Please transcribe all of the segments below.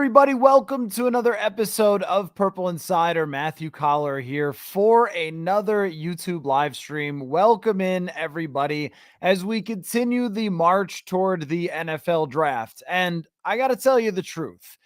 everybody? Welcome to another episode of Purple Insider. Matthew Coller here for another YouTube live stream. Welcome in, everybody, as we continue the march toward the NFL draft. And I got to tell you the truth.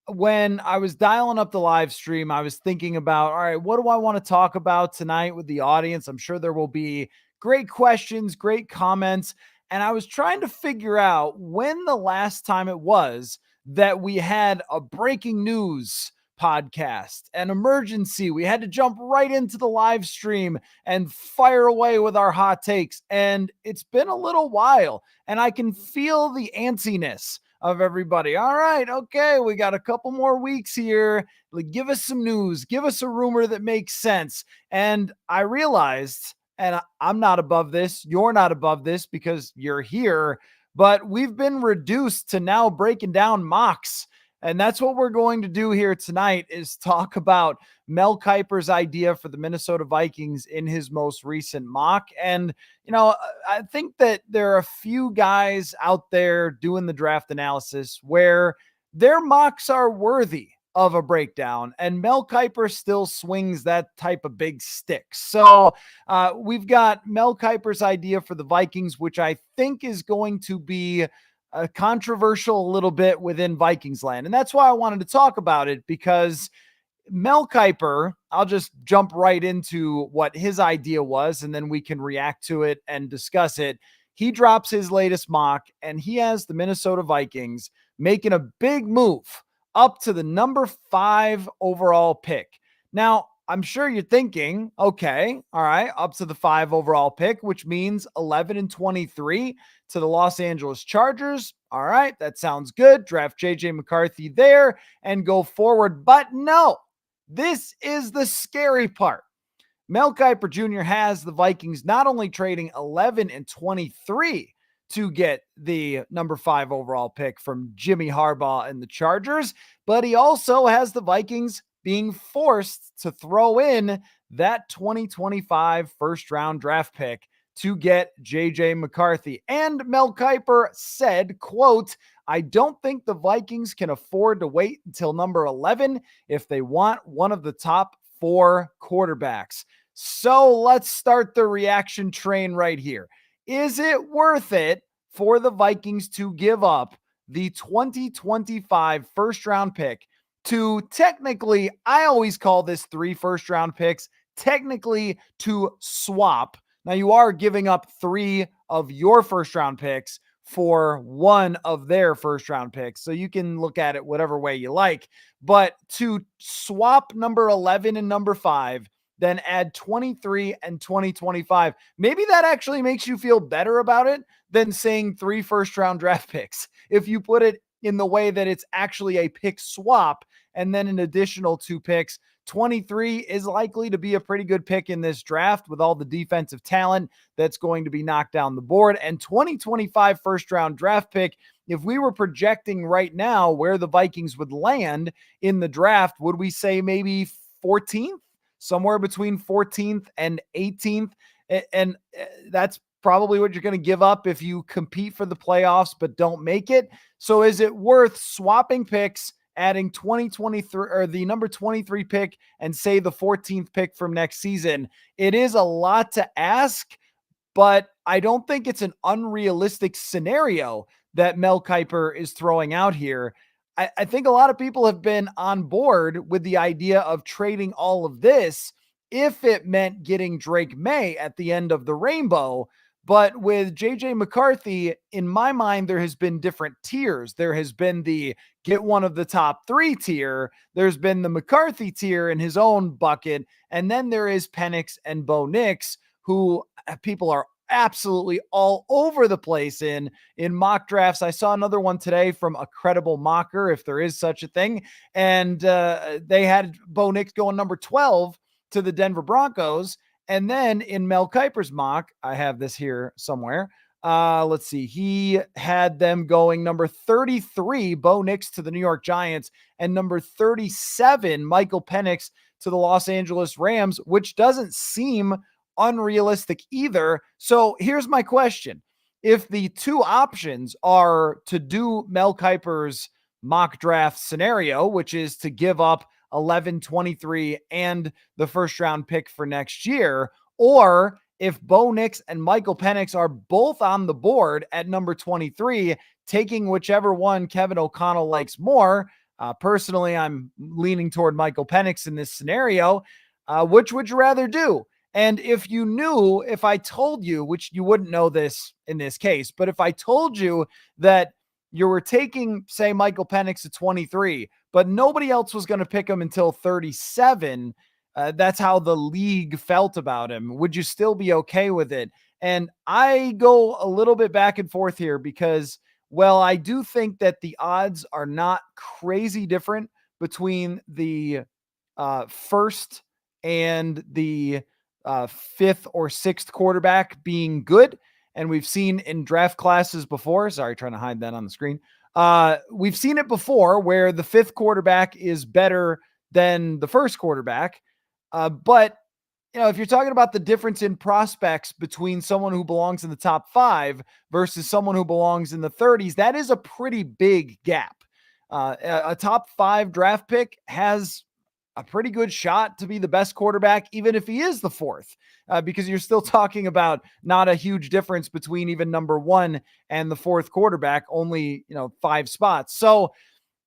When I was dialing up the live stream, I was thinking about, all right, what do I want to talk about tonight with the audience? I'm sure there will be great questions, great comments. And I was trying to figure out when the last time it was that we had a breaking news podcast, an emergency. We had to jump right into the live stream and fire away with our hot takes. And it's been a little while, and I can feel the antsiness of everybody. All right, okay, we got a couple more weeks here. Like, give us some news, give us a rumor that makes sense. And I realized, and I'm not above this, you're not above this because you're here, but we've been reduced to now breaking down mocks. And that's what we're going to do here tonight is talk about Mel Kiper's idea for the Minnesota Vikings in his most recent mock. And, I think that there are a few guys out there doing the draft analysis where their mocks are worthy of a breakdown, and Mel Kiper still swings that type of big stick. So we've got Mel Kiper's idea for the Vikings, which I think is going to be controversial a little bit within Vikings land. And that's why I wanted to talk about it, because Mel Kiper, I'll just jump right into what his idea was, and then we can react to it and discuss it. He drops his latest mock, and he has the Minnesota Vikings making a big move up to the number 5 overall pick. Now, I'm sure you're thinking, okay, all right, up to the 5 overall pick, which means 11 and 23 to the Los Angeles Chargers. All right, that sounds good. Draft JJ McCarthy there and go forward. But no, this is the scary part. Mel Kiper Jr. has the Vikings not only trading 11 and 23 to get the number 5 overall pick from Jimmy Harbaugh and the Chargers, but he also has the Vikings being forced to throw in that 2025 first round draft pick to get JJ McCarthy. And Mel Kiper said, quote, "I don't think the Vikings can afford to wait until number 11 if they want one of the top 4 quarterbacks." So let's start the reaction train right here. Is it worth it for the Vikings to give up the 2025 first round pick to technically, I always call this 3 first round picks, technically to swap? Now, you are giving up 3 of your first round picks for 1 of their first round picks. So you can look at it whatever way you like. But to swap number 11 and number 5, then add 23 and 2025. Maybe that actually makes you feel better about it than saying 3 first round draft picks. If you put it in the way that it's actually a pick swap and then an additional 2 picks, 23 is likely to be a pretty good pick in this draft with all the defensive talent that's going to be knocked down the board. And 2025 first round draft pick, if we were projecting right now where the Vikings would land in the draft, would we say maybe 14th? Somewhere between 14th and 18th. And that's probably what you're going to give up if you compete for the playoffs but don't make it. So is it worth swapping picks, adding 2023 or the number 23 pick and say the 14th pick from next season? It is a lot to ask, but I don't think it's an unrealistic scenario that Mel Kiper is throwing out here. I think a lot of people have been on board with the idea of trading all of this if it meant getting Drake Maye at the end of the rainbow. But with JJ McCarthy, in my mind, there has been different tiers. There has been the get one of the top 3 tier. There's been the McCarthy tier in his own bucket. And then there is Penix and Bo Nix, who people are absolutely all over the place in mock drafts. I saw another one today from a credible mocker, if there is such a thing, and they had Bo Nix going number 12 to the Denver Broncos. And then in Mel Kiper's mock, I have this here somewhere. Let's see. He had them going number 33, Bo Nix to the New York Giants, and number 37, Michael Penix to the Los Angeles Rams, which doesn't seem unrealistic either. So here's my question. If the 2 options are to do Mel Kiper's mock draft scenario, which is to give up 11, 23, and the first round pick for next year, or if Bo Nix and Michael Penix are both on the board at number 23, taking whichever one Kevin O'Connell likes more. Personally, I'm leaning toward Michael Penix in this scenario. Which would you rather do? And if you knew, if I told you, which you wouldn't know this in this case, but if I told you that you were taking, say, Michael Penix at 23, but nobody else was going to pick him until 37, that's how the league felt about him. Would you still be okay with it? And I go a little bit back and forth here because, well, I do think that the odds are not crazy different between the first and the fifth or sixth quarterback being good. And we've seen in draft classes before, sorry, trying to hide that on the screen. We've seen it before where the fifth quarterback is better than the first quarterback. But, you know, if you're talking about the difference in prospects between someone who belongs in the top 5 versus someone who belongs in the 30s, that is a pretty big gap. A top 5 draft pick has a pretty good shot to be the best quarterback, even if he is the fourth, because you're still talking about not a huge difference between even number 1 and the fourth quarterback, only, 5 spots. So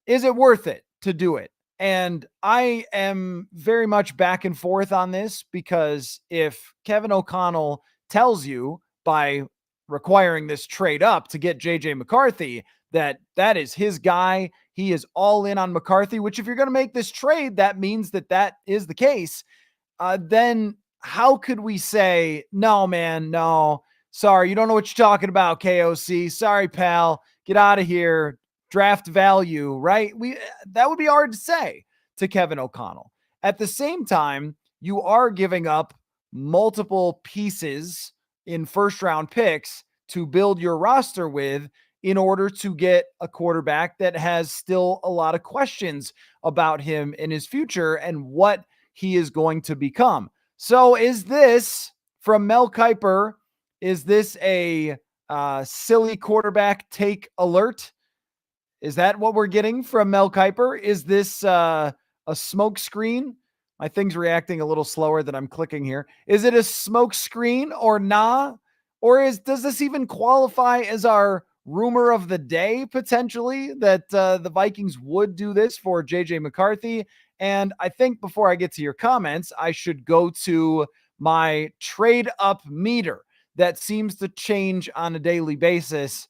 is it worth it to do it? And I am very much back and forth on this because if Kevin O'Connell tells you by requiring this trade up to get JJ McCarthy that is his guy, he is all in on McCarthy, which if you're going to make this trade, that means that is the case. Then how could we say, no, man, no, sorry, you don't know what you're talking about, KOC. Sorry, pal, get out of here. Draft value, right? That would be hard to say to Kevin O'Connell. At the same time, you are giving up multiple pieces in first round picks to build your roster with in order to get a quarterback that has still a lot of questions about him in his future and what he is going to become. So is this from Mel Kiper? Is this a silly quarterback take alert? Is that what we're getting from Mel Kiper? Is this a smoke screen? My thing's reacting a little slower than I'm clicking here. Is it a smoke screen or nah? Or does this even qualify as our rumor of the day potentially that the Vikings would do this for JJ McCarthy? And I think before I get to your comments, I should go to my trade up meter that seems to change on a daily basis,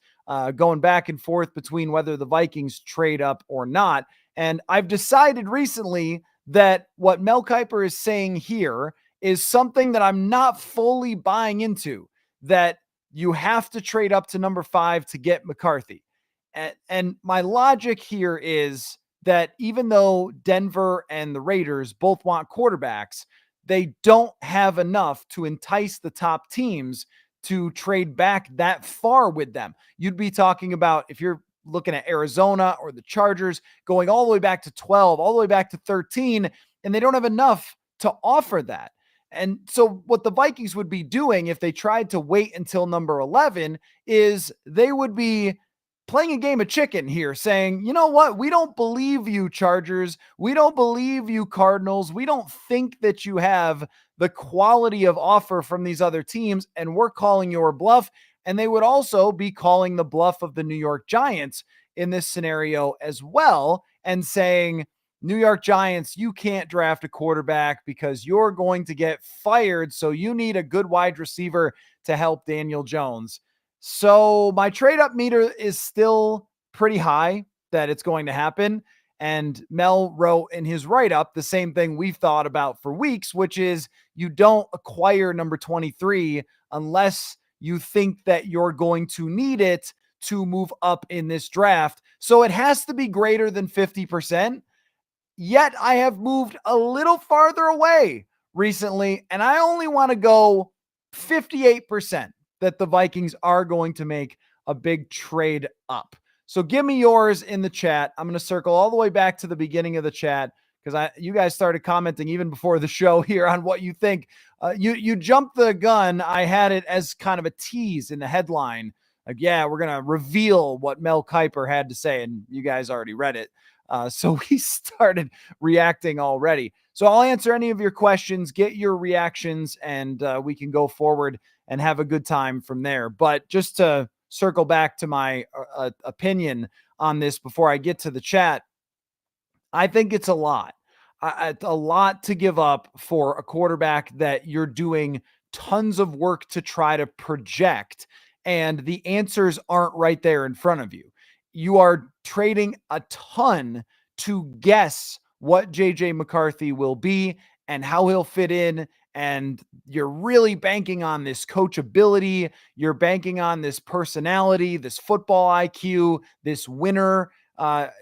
going back and forth between whether the Vikings trade up or not. And I've decided recently that what Mel Kiper is saying here is something that I'm not fully buying into, that you have to trade up to number 5 to get McCarthy. And my logic here is that even though Denver and the Raiders both want quarterbacks, they don't have enough to entice the top teams to trade back that far with them. You'd be talking about, if you're looking at Arizona or the Chargers, going all the way back to 12, all the way back to 13, and they don't have enough to offer that. And so what the Vikings would be doing if they tried to wait until number 11 is they would be playing a game of chicken here, saying, you know what? We don't believe you, Chargers. We don't believe you, Cardinals. We don't think that you have the quality of offer from these other teams, and we're calling your bluff. And they would also be calling the bluff of the New York Giants in this scenario as well, and saying, New York Giants, you can't draft a quarterback because you're going to get fired. So you need a good wide receiver to help Daniel Jones. So my trade up meter is still pretty high that it's going to happen. And Mel wrote in his write up the same thing we've thought about for weeks, which is you don't acquire number 23 unless you think that you're going to need it to move up in this draft. So it has to be greater than 50%. Yet I have moved a little farther away recently, and I only want to go 58% that the Vikings are going to make a big trade up. So give me yours in the chat. I'm going to circle all the way back to the beginning of the chat because you guys started commenting even before the show here on what you think. You jumped the gun. I had it as kind of a tease in the headline like, yeah, we're going to reveal what Mel Kiper had to say. And you guys already read it. So we started reacting already. So I'll answer any of your questions, get your reactions, and we can go forward and have a good time from there. But just to circle back to my opinion on this before I get to the chat, I think it's a lot. A lot to give up for a quarterback that you're doing tons of work to try to project, and the answers aren't right there in front of you. You are trading a ton to guess what JJ McCarthy will be and how he'll fit in. And you're really banking on this coachability. You're banking on this personality, this football IQ, this winner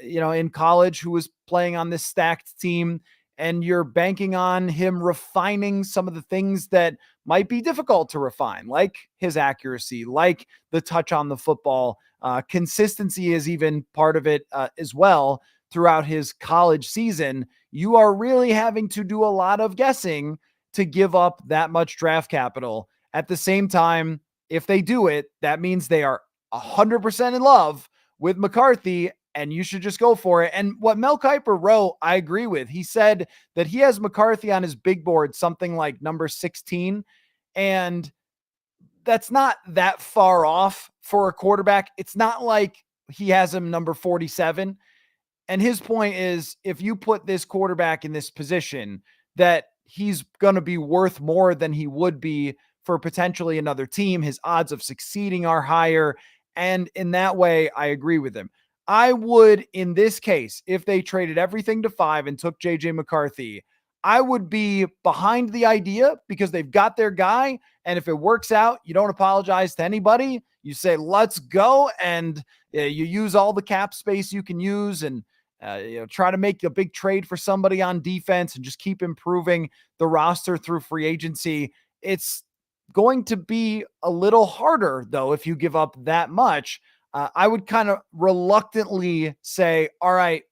in college who was playing on this stacked team, and you're banking on him refining some of the things that might be difficult to refine, like his accuracy, like the touch on the football. Consistency is even part of it as well throughout his college season. You are really having to do a lot of guessing to give up that much draft capital. At the same time, if they do it, that means they are 100% in love with McCarthy, and you should just go for it. And what Mel Kiper wrote, I agree with. He said that he has McCarthy on his big board, something like number 16. And that's not that far off for a quarterback. It's not like he has him number 47. And his point is, if you put this quarterback in this position, that he's going to be worth more than he would be for potentially another team. His odds of succeeding are higher. And in that way, I agree with him. I would, in this case, if they traded everything to 5 and took JJ McCarthy, I would be behind the idea because they've got their guy. And if it works out, you don't apologize to anybody. You say, let's go. And you use all the cap space you can use, and try to make a big trade for somebody on defense and just keep improving the roster through free agency. It's going to be a little harder, though, if you give up that much. I would kind of reluctantly say, all right,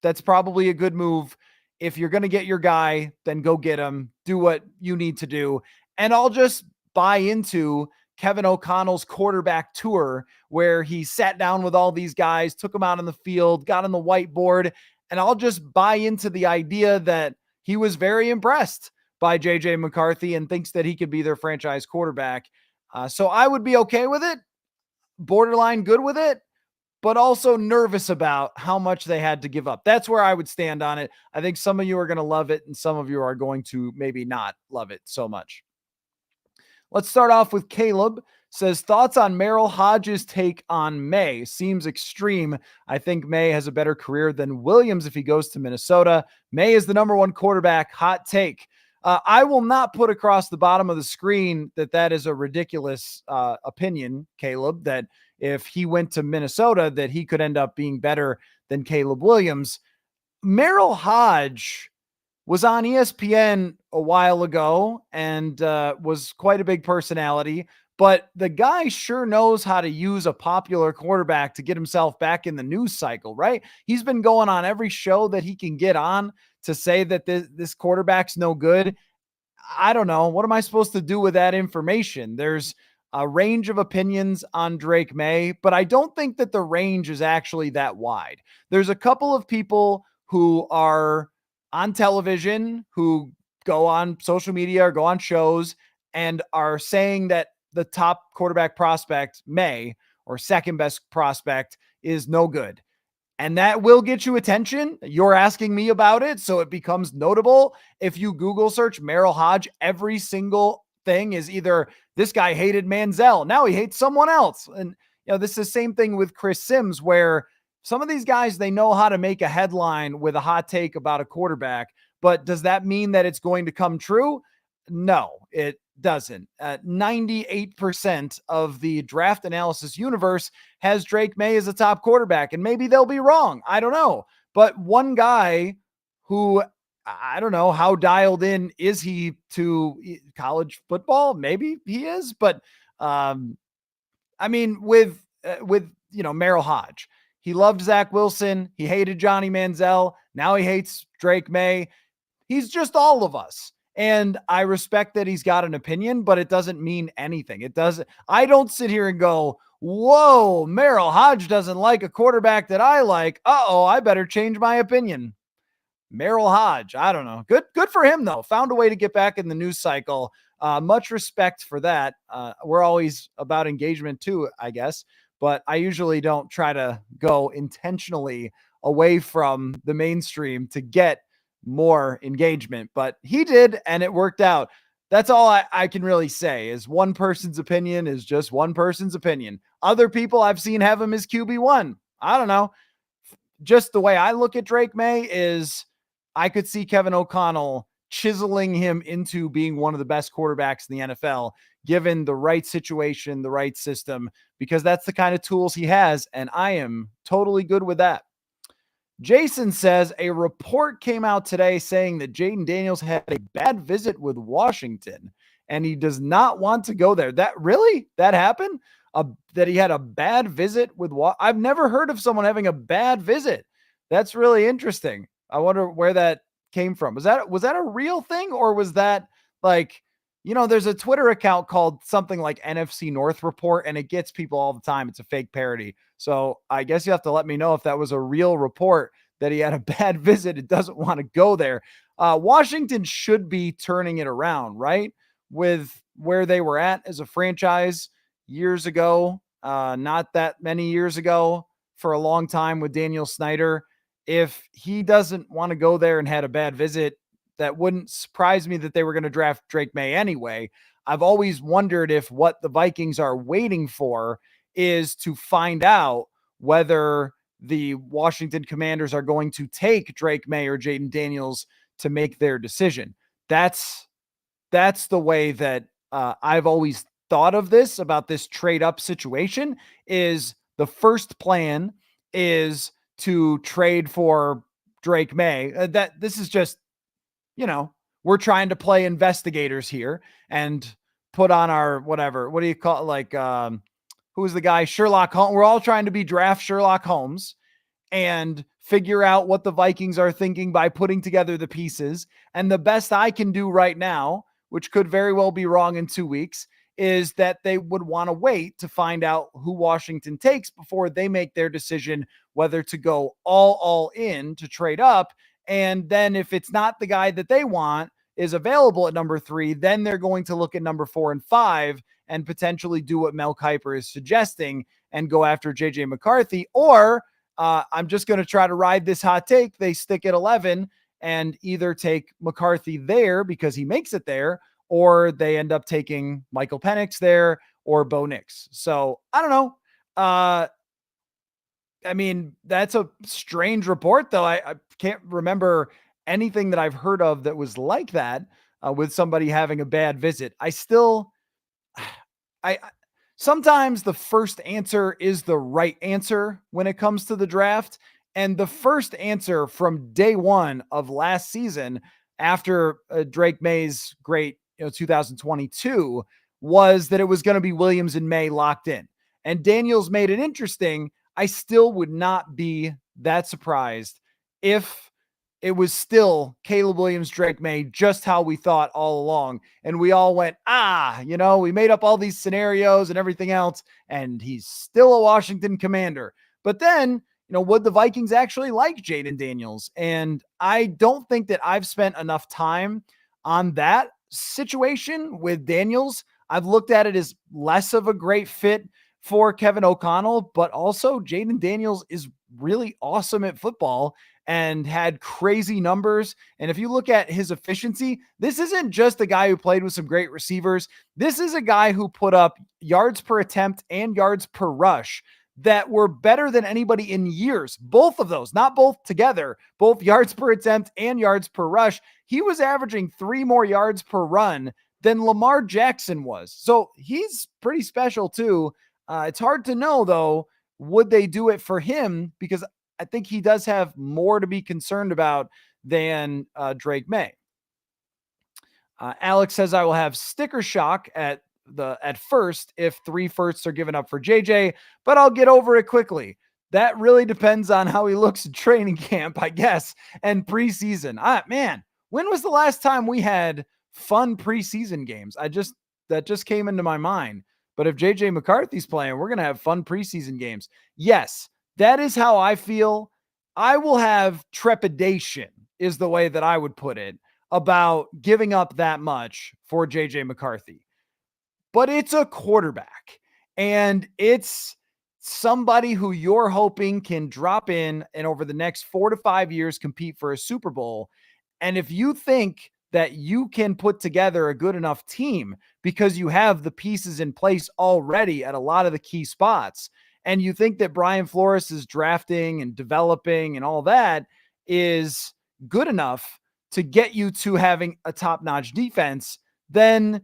that's probably a good move. If you're going to get your guy, then go get him, do what you need to do. And I'll just buy into Kevin O'Connell's quarterback tour, where he sat down with all these guys, took them out on the field, got on the whiteboard. And I'll just buy into the idea that he was very impressed by JJ McCarthy and thinks that he could be their franchise quarterback. So I would be okay with it, borderline good with it, but also nervous about how much they had to give up. That's where I would stand on it. I think some of you are going to love it, and some of you are going to maybe not love it so much. Let's start off with Caleb. Says, thoughts on Merrill Hodges' take on Maye? Seems extreme. I think Maye has a better career than Williams if he goes to Minnesota. Maye is the number 1 quarterback. Hot take. I will not put across the bottom of the screen that is a ridiculous opinion, Caleb, that if he went to Minnesota, that he could end up being better than Caleb Williams. Merrill Hodge was on ESPN a while ago and was quite a big personality, but the guy sure knows how to use a popular quarterback to get himself back in the news cycle, right? He's been going on every show that he can get on to say that this quarterback's no good. I don't know. What am I supposed to do with that information? There's a range of opinions on Drake Maye, but I don't think that the range is actually that wide. There's a couple of people who are on television, who go on social media or go on shows and are saying that the top quarterback prospect, Maye, or second best prospect, is no good. And that will get you attention. You're asking me about it, so it becomes notable. If you Google search Merrill Hodge, every single thing is either this guy hated Manziel, now he hates someone else. And this is the same thing with Chris Sims, where some of these guys, they know how to make a headline with a hot take about a quarterback, but does that mean that it's going to come true? No, it doesn't. 98% of the draft analysis universe has Drake Maye as a top quarterback, and maybe they'll be wrong. I don't know. But one guy who, I don't know how dialed in is he to college football? Maybe he is, but I mean, with Merrill Hodge, he loved Zach Wilson. He hated Johnny Manziel. Now he hates Drake Maye. He's just all of us. And I respect that he's got an opinion, but it doesn't mean anything. I don't sit here and go, Whoa, Merrill Hodge doesn't like a quarterback that I like. Uh-oh, I better change my opinion. Merrill Hodge, I don't know. Good for him, though. Found a way to get back in the news cycle. Much respect for that. We're always about engagement too, I guess, but I usually don't try to go intentionally away from the mainstream to get more engagement, but he did, and it worked out. That's all I can really say is one person's opinion is just one person's opinion. Other people I've seen have him as QB1. I don't know. Just the way I look at Drake Maye is I could see Kevin O'Connell chiseling him into being one of the best quarterbacks in the NFL, given the right situation, the right system, because that's the kind of tools he has. And I am totally good with that. Jason says a report came out today saying that Jaden Daniels had a bad visit with Washington and he does not want to go there. That happened? That he had a bad visit with I've never heard of someone having a bad visit. That's really interesting. I wonder where that came from. Was that a real thing, or was that like, there's a Twitter account called something like NFC North Report, and it gets people all the time. It's a fake parody. So I guess you have to let me know if that was a real report that he had a bad visit. It doesn't want to go there. Washington should be turning it around, right? With where they were at as a franchise years ago, not that many years ago, for a long time with Daniel Snyder. If he doesn't want to go there and had a bad visit, that wouldn't surprise me that they were going to draft Drake Maye anyway. I've always wondered if what the Vikings are waiting for is to find out whether the Washington Commanders are going to take Drake Maye or Jaden Daniels to make their decision. That's the way that I've always thought of this, about this trade up situation, is the first plan is to trade for Drake Maye. That this is just, we're trying to play investigators here and put on our whatever. What do you call it? Like, who's the guy? Sherlock Holmes. We're all trying to be draft Sherlock Holmes and figure out what the Vikings are thinking by putting together the pieces. And the best I can do right now, which could very well be wrong in 2 weeks, is that they would want to wait to find out who Washington takes before they make their decision whether to go all in to trade up. And then if it's not the guy that they want is available at number 3, then they're going to look at number 4 and 5 and potentially do what Mel Kiper is suggesting and go after JJ McCarthy. Or I'm just going to try to ride this hot take. They stick at 11 and either take McCarthy there because he makes it there, or they end up taking Michael Penix there or Bo Nix. So I don't know. I mean, that's a strange report, though. I can't remember anything that I've heard of that was like that with somebody having a bad visit. I sometimes the first answer is the right answer when it comes to the draft. And the first answer from day one of last season, after Drake Maye's great 2022, was that it was going to be Williams and Maye locked in. And Daniels made it interesting. I still would not be that surprised if it was still Caleb Williams, Drake Maye, just how we thought all along. And we all went, we made up all these scenarios and everything else, and he's still a Washington Commander. But then, would the Vikings actually like Jaden Daniels? And I don't think that I've spent enough time on that situation with Daniels. I've looked at it as less of a great fit for Kevin O'Connell, but also Jaden Daniels is really awesome at football and had crazy numbers. And if you look at his efficiency, this isn't just a guy who played with some great receivers. This is a guy who put up yards per attempt and yards per rush that were better than anybody in years. Both of those, not both together, both yards per attempt and yards per rush. He was averaging 3 more yards per run than Lamar Jackson was. So he's pretty special too. It's hard to know, though, would they do it for him? Because I think he does have more to be concerned about than Drake Maye. Alex says, I will have sticker shock at first if 3 firsts are given up for JJ, but I'll get over it quickly. That really depends on how he looks in training camp, I guess, and preseason. Man, when was the last time we had fun preseason games? That just came into my mind. But if JJ McCarthy's playing, we're going to have fun preseason games. Yes, that is how I feel. I will have trepidation, is the way that I would put it, about giving up that much for JJ McCarthy. But it's a quarterback, and it's somebody who you're hoping can drop in and over the next 4 to 5 years compete for a Super Bowl. And if you think that you can put together a good enough team because you have the pieces in place already at a lot of the key spots, and you think that Brian Flores is drafting and developing and all that is good enough to get you to having a top-notch defense, then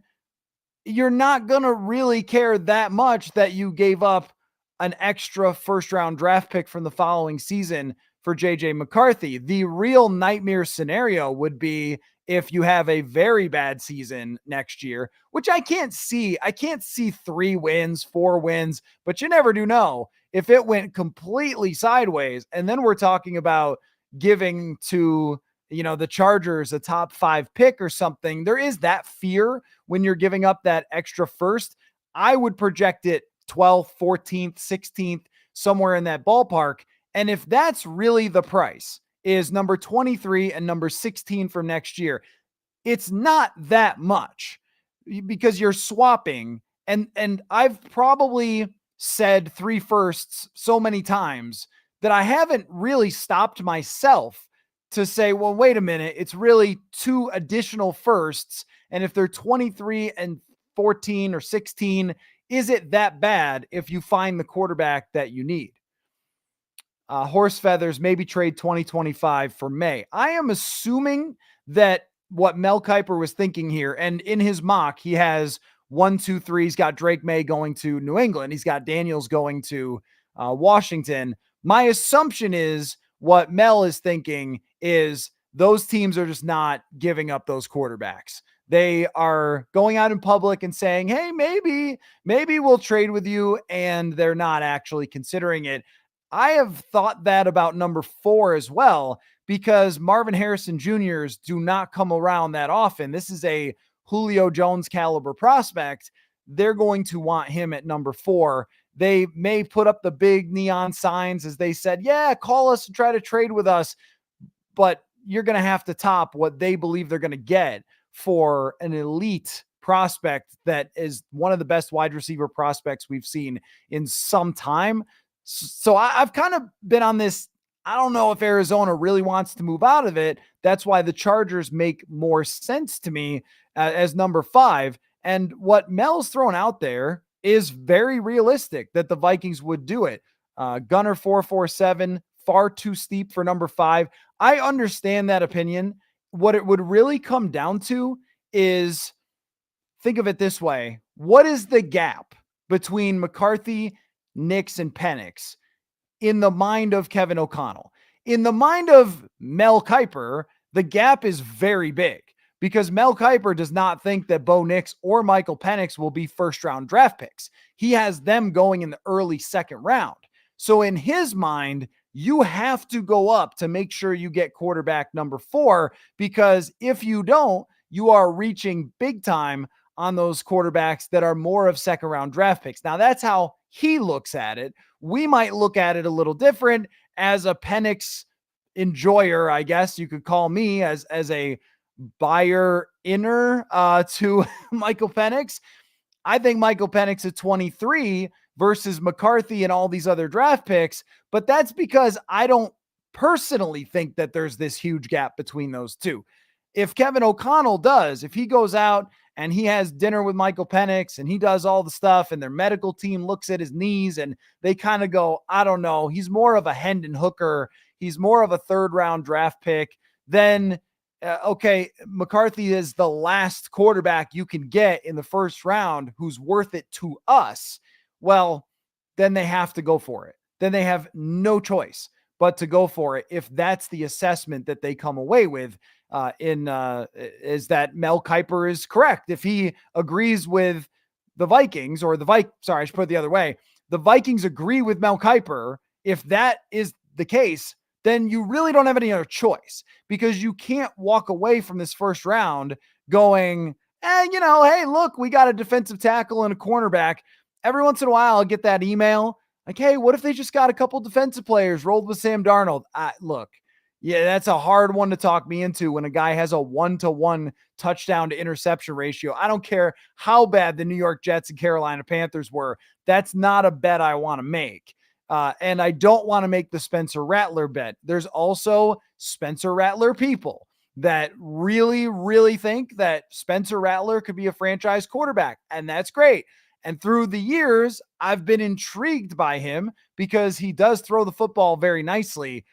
you're not going to really care that much that you gave up an extra first round draft pick from the following season for JJ McCarthy. The real nightmare scenario would be if you have a very bad season next year, which I can't see. I can't see 3 wins, 4 wins, but you never do know. If it went completely sideways, and then we're talking about giving to, the Chargers a top 5 pick or something, there is that fear when you're giving up that extra first. I would project it 12th, 14th, 16th, somewhere in that ballpark. And if that's really the price, is number 23 and number 16 for next year, it's not that much because you're swapping. And I've probably said 3 firsts so many times that I haven't really stopped myself to say, well, wait a minute, it's really 2 additional firsts. And if they're 23 and 14 or 16, is it that bad if you find the quarterback that you need? Horse feathers, maybe trade 2025 for Maye. I am assuming that what Mel Kiper was thinking here, and in his mock, he has 1, 2, 3. He's got Drake Maye going to New England. He's got Daniels going to Washington. My assumption is what Mel is thinking is those teams are just not giving up those quarterbacks. They are going out in public and saying, hey, maybe we'll trade with you, and they're not actually considering it. I have thought that about number 4 as well, because Marvin Harrison Jr.'s do not come around that often. This is a Julio Jones caliber prospect. They're going to want him at number 4. They may put up the big neon signs as they said, yeah, call us and try to trade with us. But you're going to have to top what they believe they're going to get for an elite prospect that is one of the best wide receiver prospects we've seen in some time. So I've kind of been on this. I don't know if Arizona really wants to move out of it. That's why the Chargers make more sense to me as number 5. And what Mel's thrown out there is very realistic that the Vikings would do it. Gunner 447, far too steep for number 5. I understand that opinion. What it would really come down to is, think of it this way. What is the gap between McCarthy, Nix, and Penix in the mind of Kevin O'Connell? In the mind of Mel Kiper, the gap is very big because Mel Kiper does not think that Bo Nix or Michael Penix will be first-round draft picks. He has them going in the early second round. So in his mind, you have to go up to make sure you get quarterback number 4, because if you don't, you are reaching big time on those quarterbacks that are more of second-round draft picks. Now, that's how he looks at it. We might look at it a little different as a Penix enjoyer, I guess you could call me, as a buyer inner to Michael Penix. I think Michael Penix at 23 versus McCarthy and all these other draft picks, but that's because I don't personally think that there's this huge gap between those two. If Kevin O'Connell does, if he goes out and he has dinner with Michael Penix and he does all the stuff and their medical team looks at his knees and they kind of go, I don't know, he's more of a Hendon Hooker, he's more of a 3rd round draft pick, then okay, McCarthy is the last quarterback you can get in the 1st round who's worth it to us. Well, then they have to go for it. Then they have no choice but to go for it if that's the assessment that they come away with. Is that Mel Kiper is correct. If he agrees with the Vikings, or I should put it the other way. The Vikings agree with Mel Kiper. If that is the case, then you really don't have any other choice, because you can't walk away from this 1st round going, hey, look, we got a defensive tackle and a cornerback. every once in a while, I'll get that email like, hey, what if they just got a couple defensive players rolled with Sam Darnold? Look, yeah, that's a hard one to talk me into when a guy has a 1-to-1 touchdown to interception ratio. I don't care how bad the New York Jets and Carolina Panthers were. That's not a bet I want to make. And I don't want to make the Spencer Rattler bet. There's also Spencer Rattler people that really, really think that Spencer Rattler could be a franchise quarterback. And that's great. And through the years, I've been intrigued by him because he does throw the football very nicely,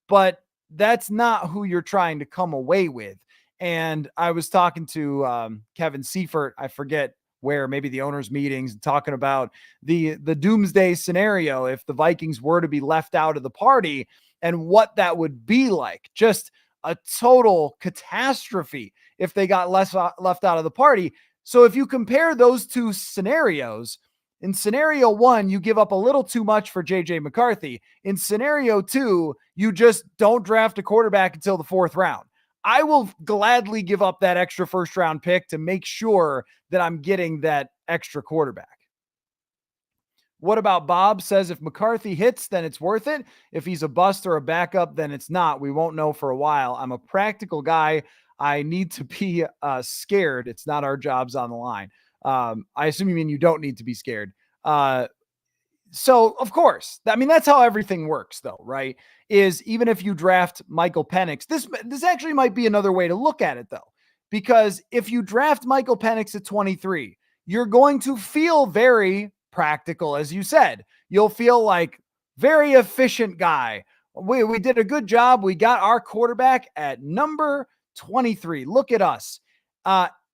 but that's not who you're trying to come away with. And I was talking to Kevin Seifert, I forget where, maybe the owners' meetings, talking about the doomsday scenario if the Vikings were to be left out of the party and what that would be like. Just a total catastrophe if they got left out of the party. So if you compare those two scenarios, in scenario one, you give up a little too much for JJ McCarthy. In scenario two, you just don't draft a quarterback until the 4th round. I will gladly give up that extra first round pick to make sure that I'm getting that extra quarterback. What about Bob? Says if McCarthy hits, then it's worth it. If he's a bust or a backup, then it's not. We won't know for a while. I'm a practical guy. I need to be scared. It's not our jobs on the line. I assume you mean you don't need to be scared. So of course, I mean, that's how everything works though, right? Is even if you draft Michael Penix, this actually might be another way to look at it though, because if you draft Michael Penix at 23, you're going to feel very practical, as you said. You'll feel like very efficient guy. We did a good job. We got our quarterback at number 23. Look at us.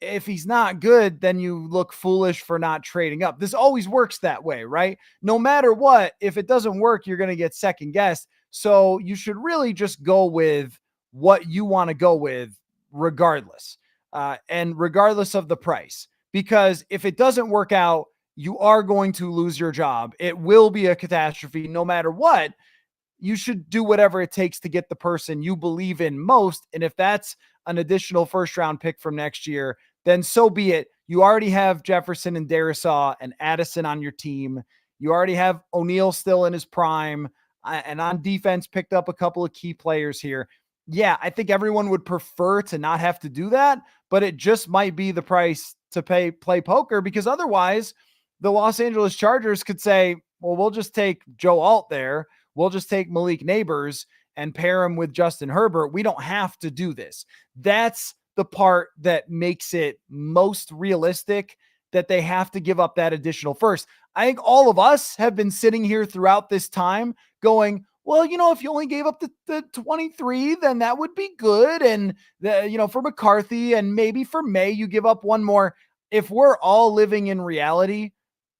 If he's not good, then you look foolish for not trading up. This always works that way, right? No matter what, if it doesn't work, you're going to get second guessed. So you should really just go with what you want to go with regardless, and regardless of the price. Because if it doesn't work out, you are going to lose your job. It will be a catastrophe no matter what. You should do whatever it takes to get the person you believe in most. And if that's an additional first round pick from next year, then so be it. You already have Jefferson and Darisaw and Addison on your team. You already have O'Neal still in his prime, and on defense picked up a couple of key players here. Yeah, I think everyone would prefer to not have to do that, but it just might be the price to play poker, because otherwise the Los Angeles Chargers could say, well, we'll just take Joe Alt there. We'll just take Malik Neighbors and pair him with Justin Herbert. We don't have to do this. That's the part that makes it most realistic, that they have to give up that additional first. I think all of us have been sitting here throughout this time going, well, if you only gave up the 23, then that would be good. And for McCarthy and maybe for Maye, you give up one more. If we're all living in reality,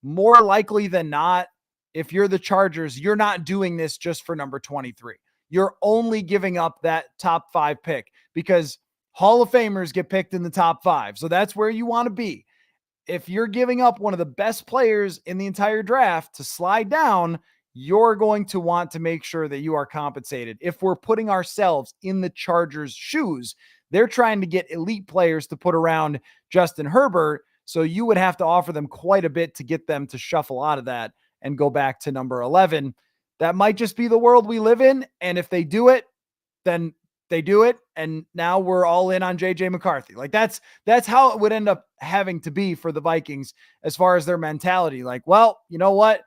more likely than not, if you're the Chargers, you're not doing this just for number 23. You're only giving up that top 5 pick because Hall of Famers get picked in the top 5. So that's where you want to be. If you're giving up one of the best players in the entire draft to slide down, you're going to want to make sure that you are compensated. If we're putting ourselves in the Chargers' shoes, they're trying to get elite players to put around Justin Herbert. So you would have to offer them quite a bit to get them to shuffle out of that and go back to number 11. That might just be the world we live in. And if they do it, then they do it. And now we're all in on JJ McCarthy. Like that's how it would end up having to be for the Vikings as far as their mentality. Like, well, you know what?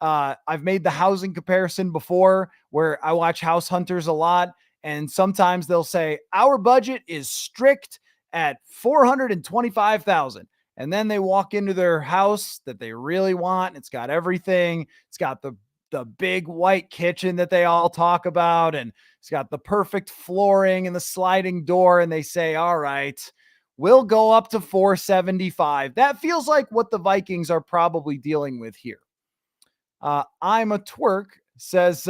I've made the housing comparison before where I watch House Hunters a lot. And sometimes they'll say our budget is strict at $425,000. And then they walk into their house that they really want. It's got everything. It's got the big white kitchen that they all talk about. And it's got the perfect flooring and the sliding door. And they say, all right, we'll go up to 475. That feels like what the Vikings are probably dealing with here. I'm a twerk says,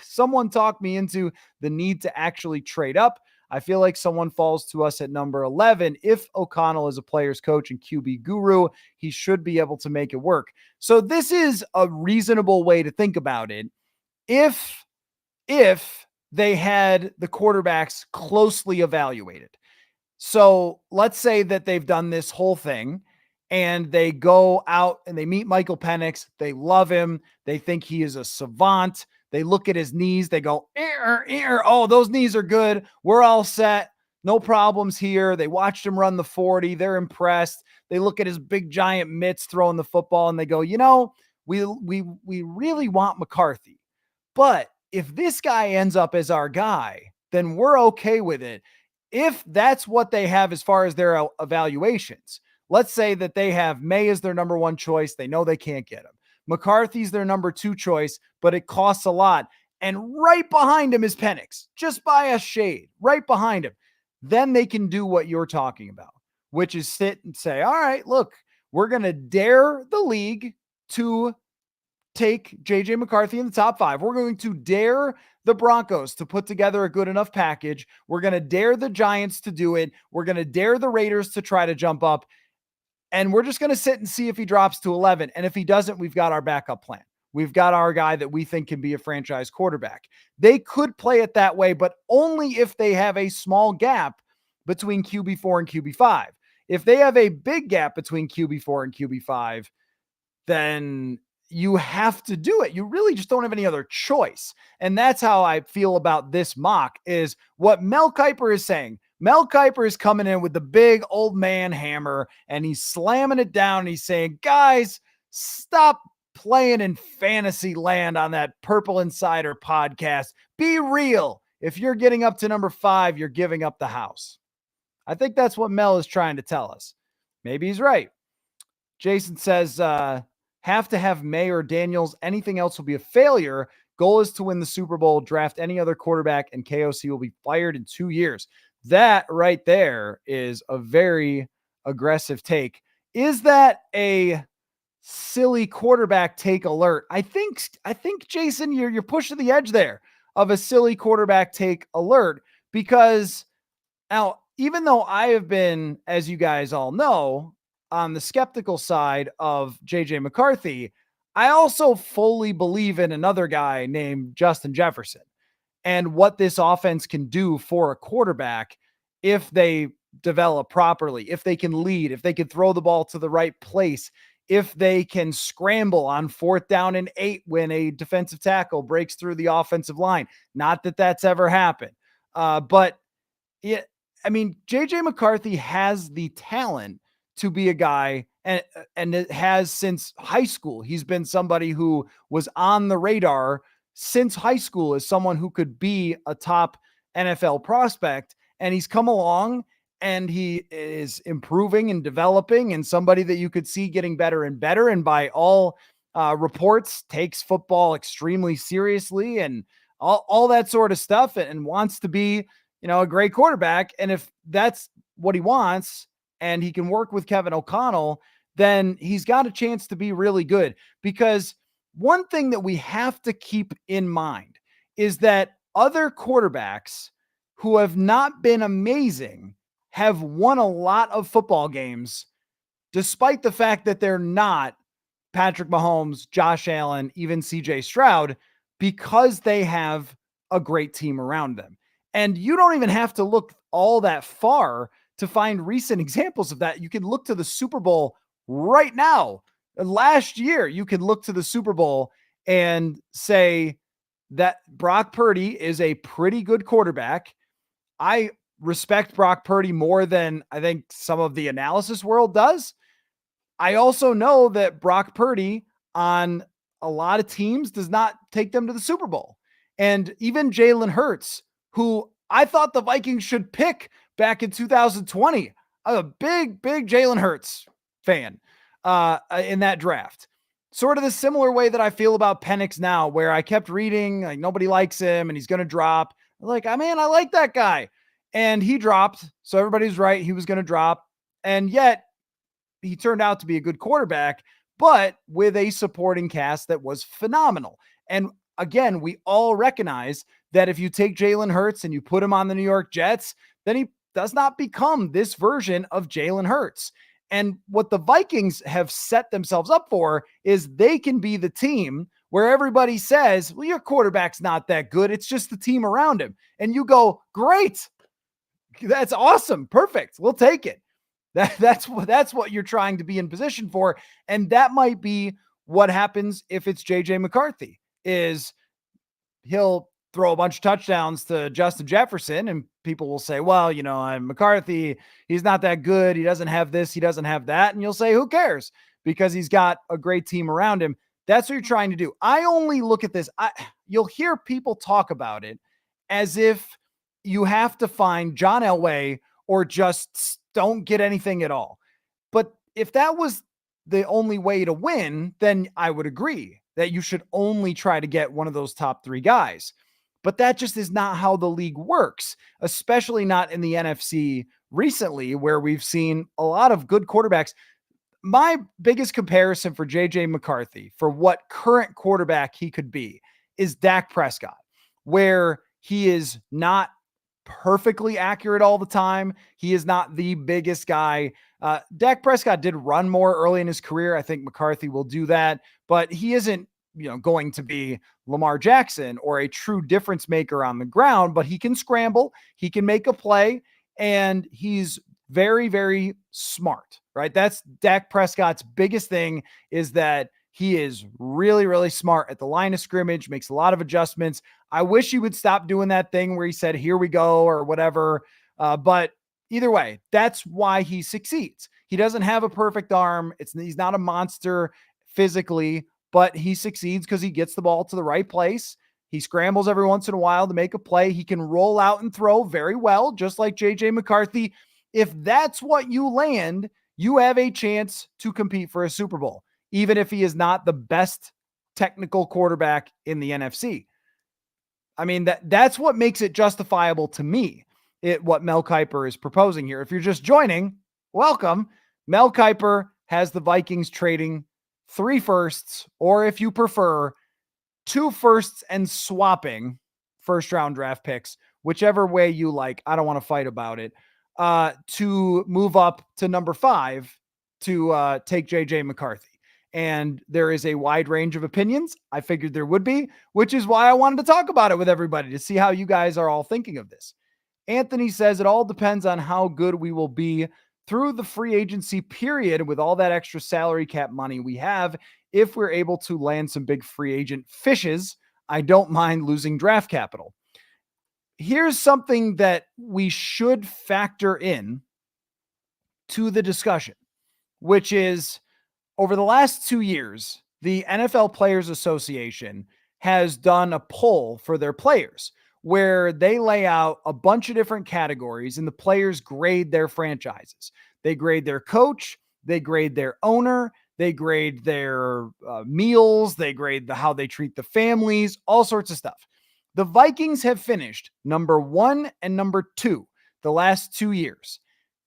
someone talked me into the need to actually trade up. I feel like someone falls to us at number 11. If O'Connell is a player's coach and QB guru, he should be able to make it work. So this is a reasonable way to think about it. If they had the quarterbacks closely evaluated. So let's say that they've done this whole thing and they go out and they meet Michael Penix. They love him. They think he is a savant. They look at his knees. They go, oh, those knees are good. We're all set. No problems here. They watched him run the 40. They're impressed. They look at his big giant mitts throwing the football and they go, we really want McCarthy. But if this guy ends up as our guy, then we're okay with it. If that's what they have as far as their evaluations, let's say that they have Maye as their number one choice. They know they can't get him. McCarthy's their number two choice, but it costs a lot. And right behind him is Penix, just by a shade, right behind him. Then they can do what you're talking about, which is sit and say, all right, look, we're going to dare the league to take JJ McCarthy in the top 5. We're going to dare the Broncos to put together a good enough package. We're going to dare the Giants to do it. We're going to dare the Raiders to try to jump up. And we're just going to sit and see if he drops to 11. And if he doesn't, we've got our backup plan. We've got our guy that we think can be a franchise quarterback. They could play it that way, but only if they have a small gap between QB4 and QB5. If they have a big gap between QB4 and QB5, then you have to do it. You really just don't have any other choice. And that's how I feel about this mock, is what Mel Kiper is saying. Mel Kiper is coming in with the big old man hammer and he's slamming it down. And he's saying, guys, stop playing in fantasy land on that Purple Insider podcast. Be real. If you're getting up to number 5, you're giving up the house. I think that's what Mel is trying to tell us. Maybe he's right. Jason says, have to have Maye or Daniels. Anything else will be a failure. Goal is to win the Super Bowl, draft any other quarterback, and KOC will be fired in 2 years. That right there is a very aggressive take. Is that a silly quarterback take alert? I think Jason, you're pushing the edge there of a silly quarterback take alert, because now, even though I have been, as you guys all know, on the skeptical side of JJ McCarthy, I also fully believe in another guy named Justin Jefferson and what this offense can do for a quarterback if they develop properly, if they can lead, if they can throw the ball to the right place, if they can scramble on 4th down and 8 when a defensive tackle breaks through the offensive line. Not that that's ever happened. But yeah, I mean, JJ McCarthy has the talent to be a guy, and it has since high school. He's been somebody who was on the radar since high school as someone who could be a top NFL prospect. And he's come along and he is improving and developing, and somebody that you could see getting better and better. And by all reports, takes football extremely seriously and all that sort of stuff, and wants to be, a great quarterback. And if that's what he wants and he can work with Kevin O'Connell, then he's got a chance to be really good. Because one thing that we have to keep in mind is that other quarterbacks who have not been amazing have won a lot of football games, despite the fact that they're not Patrick Mahomes, Josh Allen, even CJ Stroud, because they have a great team around them. And you don't even have to look all that far to find recent examples of that. You can look to the Super Bowl right now. Last year, you can look to the Super Bowl and say that Brock Purdy is a pretty good quarterback. I respect Brock Purdy more than I think some of the analysis world does. I also know that Brock Purdy on a lot of teams does not take them to the Super Bowl. And even Jalen Hurts, who I thought the Vikings should pick back in 2020. I'm a big Jalen Hurts fan in that draft. Sort of the similar way that I feel about Penix now, where I kept reading, like, nobody likes him and he's going to drop. Like, I like that guy. And he dropped. So everybody's right. He was going to drop. And yet he turned out to be a good quarterback, but with a supporting cast that was phenomenal. And again, we all recognize that if you take Jalen Hurts and you put him on the New York Jets, then he does not become this version of Jalen Hurts. And what the Vikings have set themselves up for is they can be the team where everybody says, well, your quarterback's not that good. It's just the team around him. And you go, great. That's awesome. Perfect. We'll take it. That's what you're trying to be in position for. And that might be what happens if it's JJ McCarthy. Is he'll throw a bunch of touchdowns to Justin Jefferson, and people will say, well, I'm McCarthy. He's not that good. He doesn't have this. He doesn't have that. And you'll say, who cares? Because he's got a great team around him. That's what you're trying to do. I only look at this. You'll hear people talk about it as if you have to find John Elway or just don't get anything at all. But if that was the only way to win, then I would agree that you should only try to get one of those top 3 guys. But that just is not how the league works, especially not in the NFC recently, where we've seen a lot of good quarterbacks. My biggest comparison for JJ McCarthy for what current quarterback he could be is Dak Prescott, where he is not perfectly accurate all the time. He is not the biggest guy. Dak Prescott did run more early in his career. I think McCarthy will do that, but he isn't, going to be Lamar Jackson or a true difference maker on the ground, but he can scramble, he can make a play, and he's very, very smart, right? That's Dak Prescott's biggest thing, is that he is really, really smart at the line of scrimmage, makes a lot of adjustments. I wish he would stop doing that thing where he said, here we go, or whatever. But either way, that's why he succeeds. He doesn't have a perfect arm. He's not a monster physically, but he succeeds because he gets the ball to the right place. He scrambles every once in a while to make a play. He can roll out and throw very well, just like JJ McCarthy. If that's what you land, you have a chance to compete for a Super Bowl, even if he is not the best technical quarterback in the NFC. I mean, that's what makes it justifiable to me, what Mel Kiper is proposing here. If you're just joining, welcome. Mel Kiper has the Vikings trading 3 firsts, or if you prefer, 2 firsts and swapping first-round draft picks, whichever way you like. I don't want to fight about it. To move up to number 5 to take JJ McCarthy. And there is a wide range of opinions. I figured there would be, which is why I wanted to talk about it with everybody to see how you guys are all thinking of this. Anthony says it all depends on how good we will be through the free agency period with all that extra salary cap money we have. If we're able to land some big free agent fishes, I don't mind losing draft capital. Here's something that we should factor in to the discussion, which is, over the last 2 years, the NFL Players Association has done a poll for their players where they lay out a bunch of different categories and the players grade their franchises. They grade their coach, they grade their owner, they grade their meals, they grade how they treat the families, all sorts of stuff. The Vikings have finished number 1 and number 2 the last 2 years.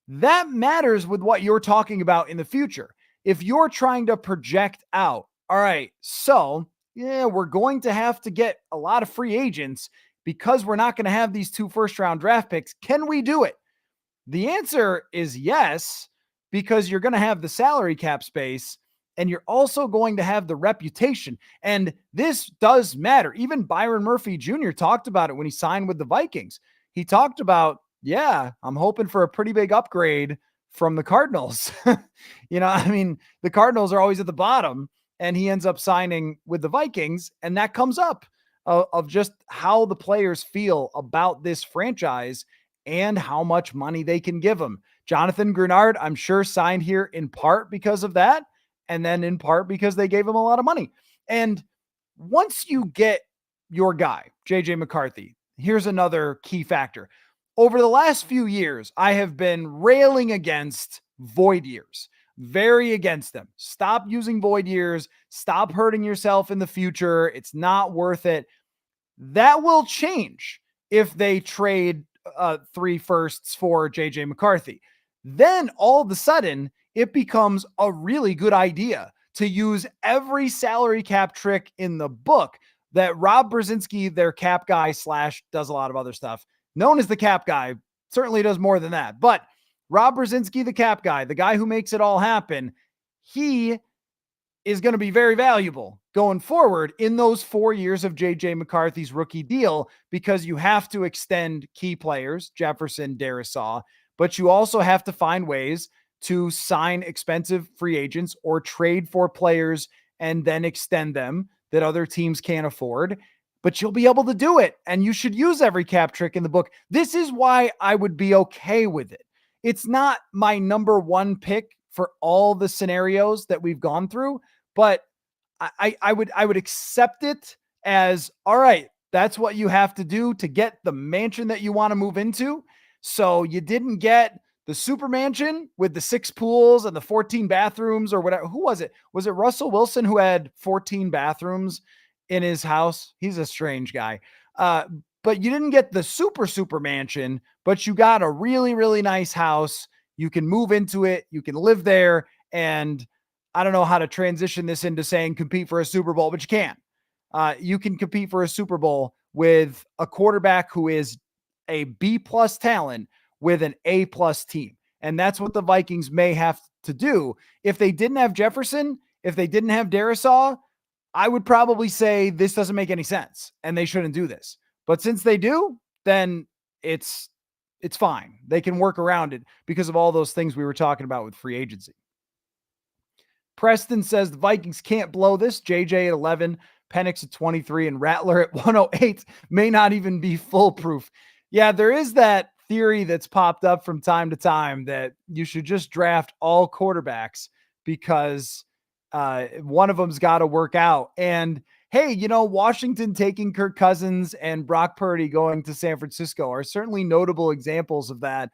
That matters with what you're talking about in the future. If you're trying to project out, all right, so yeah, we're going to have to get a lot of free agents because we're not going to have these 2 first-round draft picks. Can we do it? The answer is yes, because you're going to have the salary cap space and you're also going to have the reputation. And this does matter. Even Byron Murphy Jr. talked about it when he signed with the Vikings. He talked about, yeah, I'm hoping for a pretty big upgrade from the Cardinals. The Cardinals are always at the bottom, and he ends up signing with the Vikings, and that comes up of just how the players feel about this franchise and how much money they can give him. Jonathan Grenard, I'm sure, signed here in part because of that, and then in part because they gave him a lot of money. And once you get your guy, JJ McCarthy, here's another key factor. Over the last few years, I have been railing against void years, very against them. Stop using void years. Stop hurting yourself in the future. It's not worth it. That will change if they trade 3 firsts for JJ McCarthy. Then all of a sudden, it becomes a really good idea to use every salary cap trick in the book that Rob Brzezinski, their cap guy / does a lot of other stuff, known as the cap guy, certainly does more than that. But Rob Brzezinski, the cap guy, the guy who makes it all happen, he is going to be very valuable going forward in those 4 years of JJ McCarthy's rookie deal, because you have to extend key players, Jefferson, Darisaw, but you also have to find ways to sign expensive free agents or trade for players and then extend them that other teams can't afford, but you'll be able to do it. And you should use every cap trick in the book. This is why I would be okay with it. It's not my number one pick for all the scenarios that we've gone through, but I would accept it as, all right, that's what you have to do to get the mansion that you want to move into. So you didn't get the super mansion with the 6 pools and the 14 bathrooms or whatever. Who was it? Was it Russell Wilson who had 14 bathrooms in his house? He's a strange guy. But you didn't get the super mansion, but you got a really, really nice house. You can move into it. You can live there. And I don't know how to transition this into saying compete for a Super Bowl, but you can. You can compete for a Super Bowl with a quarterback who is a B+ talent with an A+ team. And that's what the Vikings may have to do. If they didn't have Jefferson, if they didn't have Darisaw, I would probably say this doesn't make any sense and they shouldn't do this. But since they do, then it's fine. They can work around it because of all those things we were talking about with free agency. Preston says the Vikings can't blow this. JJ at 11, Penix at 23, and Rattler at 108 may not even be foolproof. Yeah, there is that theory that's popped up from time to time that you should just draft all quarterbacks because one of them's got to work out. And hey, Washington taking Kirk Cousins and Brock Purdy going to San Francisco are certainly notable examples of that.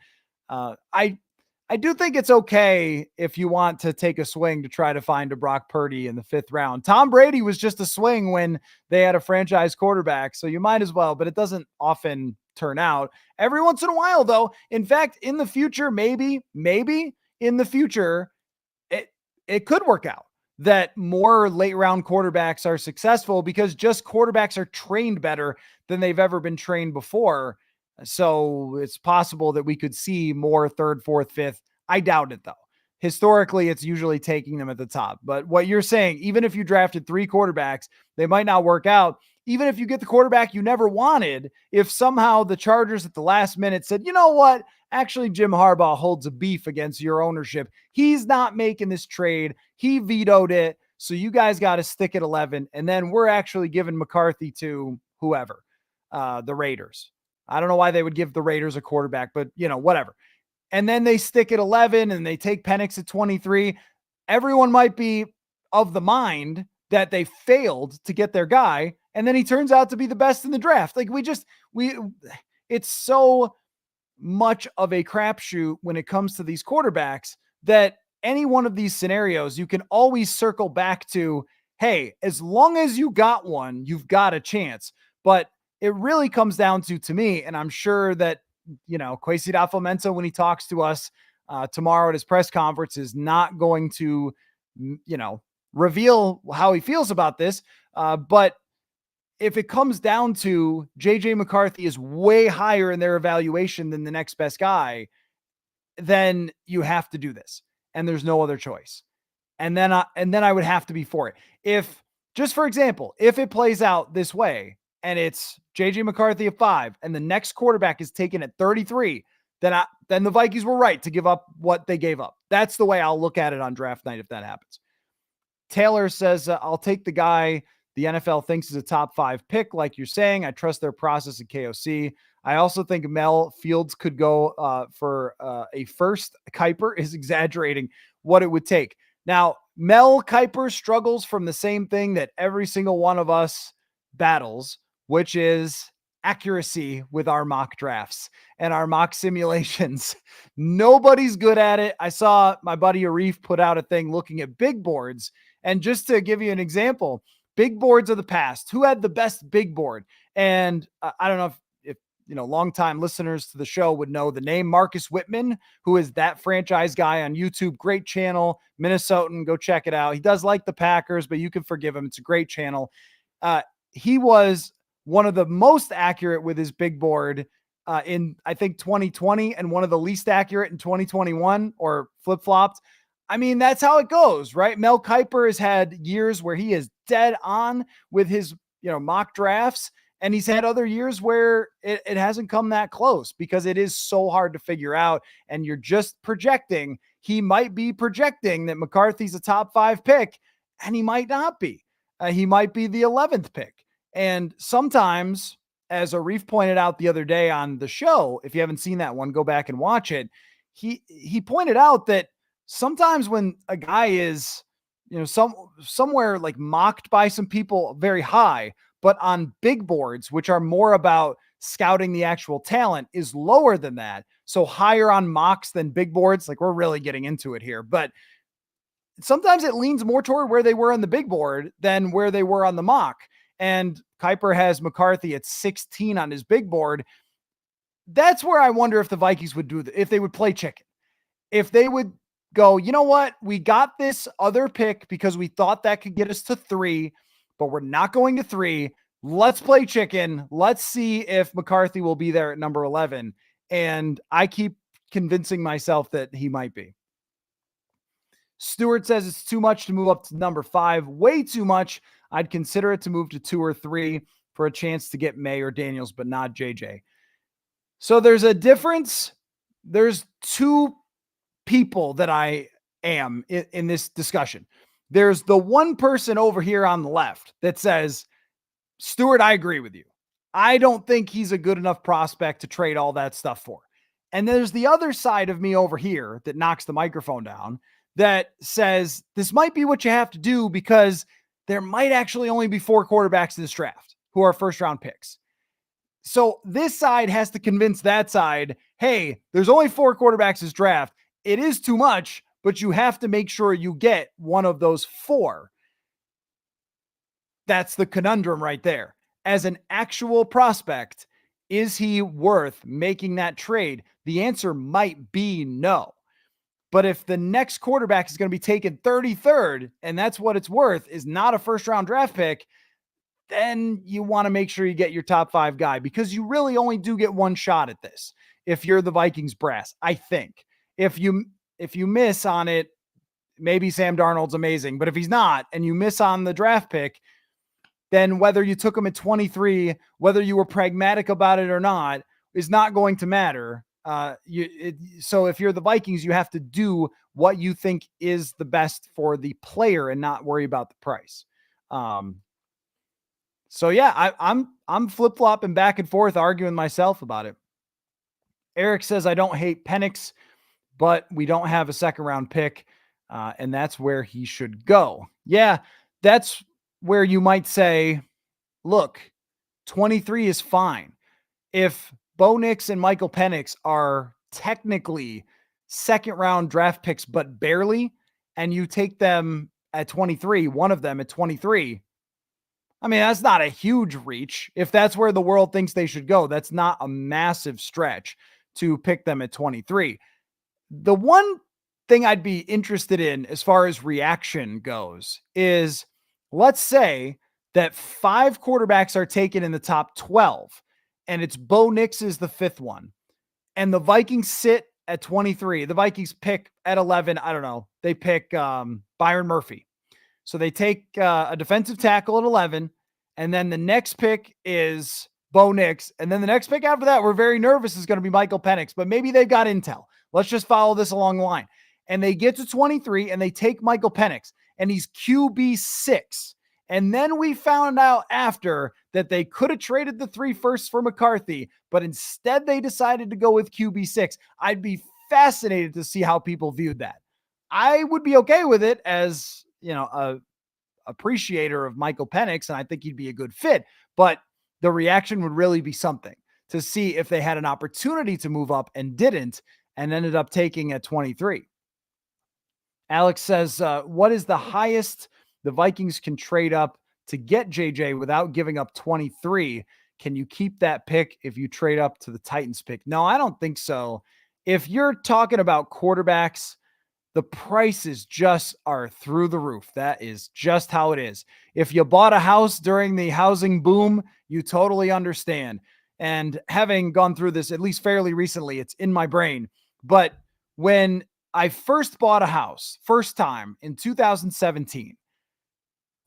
I do think it's okay if you want to take a swing to try to find a Brock Purdy in the 5th round. Tom Brady was just a swing when they had a franchise quarterback, so you might as well, but it doesn't often turn out. Every once in a while, though, in fact, in the future, maybe in the future, it could work out that more late round quarterbacks are successful because just quarterbacks are trained better than they've ever been trained before. So it's possible that we could see more 3rd, 4th, 5th. I doubt it though. Historically, it's usually taking them at the top. But what you're saying, even if you drafted 3 quarterbacks, they might not work out. Even if you get the quarterback you never wanted, if somehow the Chargers at the last minute said, you know what, actually Jim Harbaugh holds a beef against your ownership. He's not making this trade. He vetoed it. So you guys got to stick at 11. And then we're actually giving McCarthy to whoever, the Raiders. I don't know why they would give the Raiders a quarterback, but whatever. And then they stick at 11 and they take Penix at 23. Everyone might be of the mind that they failed to get their guy. And then he turns out to be the best in the draft. Like it's so much of a crapshoot when it comes to these quarterbacks that any one of these scenarios, you can always circle back to, hey, as long as you got one, you've got a chance. But it really comes down to me, and I'm sure that, Kwesi adofo-mensah, when he talks to us tomorrow at his press conference, is not going to, reveal how he feels about this. But if it comes down to JJ McCarthy is way higher in their evaluation than the next best guy, then you have to do this. And there's no other choice. And then I would have to be for it. If, just for example, if it plays out this way, and it's JJ McCarthy at 5, and the next quarterback is taken at 33, then the Vikings were right to give up what they gave up. That's the way I'll look at it on draft night if that happens. Taylor says, I'll take the guy the NFL thinks is a top 5 pick, like you're saying. I trust their process at KOC. I also think Mel Fields could go for a first. Kyper is exaggerating what it would take. Now, Mel Kiper struggles from the same thing that every single one of us battles, which is accuracy with our mock drafts and our mock simulations. Nobody's good at it. I saw my buddy Arif put out a thing looking at big boards. And just to give you an example, big boards of the past, who had the best big board? And I don't know if longtime listeners to the show would know the name Marcus Whitman, who is that franchise guy on YouTube. Great channel, Minnesotan. Go check it out. He does like the Packers, but you can forgive him. It's a great channel. He was one of the most accurate with his big board in, I think, 2020, and one of the least accurate in 2021, or flip-flopped. I mean, that's how it goes, right? Mel Kiper has had years where he is dead on with his, mock drafts, And he's had other years where it hasn't come that close because it is so hard to figure out. And you're just projecting. He might be projecting that McCarthy's a top 5 pick, and he might not be. He might be the 11th pick. And sometimes, as Arif pointed out the other day on the show, if you haven't seen that one, go back and watch it. He pointed out that sometimes when a guy is, somewhere like mocked by some people very high, but on big boards, which are more about scouting the actual talent, is lower than that. So higher on mocks than big boards. Like, we're really getting into it here, but sometimes it leans more toward where they were on the big board than where they were on the mock. And Kyper has McCarthy at 16 on his big board. That's where I wonder if the Vikings would do if they would play chicken. If they would go, you know what? We got this other pick because we thought that could get us to 3, but we're not going to 3. Let's play chicken. Let's see if McCarthy will be there at number 11. And I keep convincing myself that he might be. Stewart says it's too much to move up to number 5. Way too much. I'd consider it to move to 2 or 3 for a chance to get Maye or Daniels, but not JJ. So there's a difference. There's 2 people that I am in this discussion. There's the one person over here on the left that says, Stewart, I agree with you. I don't think he's a good enough prospect to trade all that stuff for. And there's the other side of me over here that knocks the microphone down that says this might be what you have to do because there might actually only be 4 quarterbacks in this draft who are first round picks. So this side has to convince that side, hey, there's only 4 quarterbacks this draft. It is too much, but you have to make sure you get one of those 4. That's the conundrum right there. As an actual prospect, is he worth making that trade? The answer might be no. But if the next quarterback is going to be taken 33rd, and that's what it's worth, is not a first round draft pick, then you want to make sure you get your top 5 guy because you really only do get one shot at this. If you're the Vikings brass, I think if you miss on it, maybe Sam Darnold's amazing, but if he's not, and you miss on the draft pick, then whether you took him at 23, whether you were pragmatic about it or not, is not going to matter. So if you're the Vikings, you have to do what you think is the best for the player and not worry about the price. So yeah, I'm flip-flopping back and forth, arguing myself about it. Eric says, I don't hate Penix, but we don't have a second round pick. And that's where he should go. Yeah, that's where you might say, look, 23 is fine. If Bo Nix and Michael Penix are technically second round draft picks, but barely, and you take them at 23, one of them at 23, I mean, that's not a huge reach. If that's where the world thinks they should go, that's not a massive stretch to pick them at 23. The one thing I'd be interested in as far as reaction goes is, let's say that 5 quarterbacks are taken in the top 12 and it's Bo Nix is the 5th one and the Vikings sit at 23. The Vikings pick at 11. I don't know. They pick Byron Murphy. So they take a defensive tackle at 11, and then the next pick is Bo Nix. And then the next pick after that, we're very nervous, is going to be Michael Penix, but maybe they've got intel. Let's just follow this along the line. And they get to 23 and they take Michael Penix and he's QB 6. And then we found out after that they could have traded the 3 firsts for McCarthy, but instead they decided to go with QB 6. I'd be fascinated to see how people viewed that. I would be okay with it as, a appreciator of Michael Penix, and I think he'd be a good fit, but the reaction would really be something to see if they had an opportunity to move up and didn't, and ended up taking at 23. Alex says, what is the highest the Vikings can trade up to get JJ without giving up 23? Can you keep that pick if you trade up to the Titans pick? No, I don't think so. If you're talking about quarterbacks, the prices just are through the roof. That is just how it is. If you bought a house during the housing boom, you totally understand. And having gone through this at least fairly recently, it's in my brain. But when I first bought a house, first time in 2017,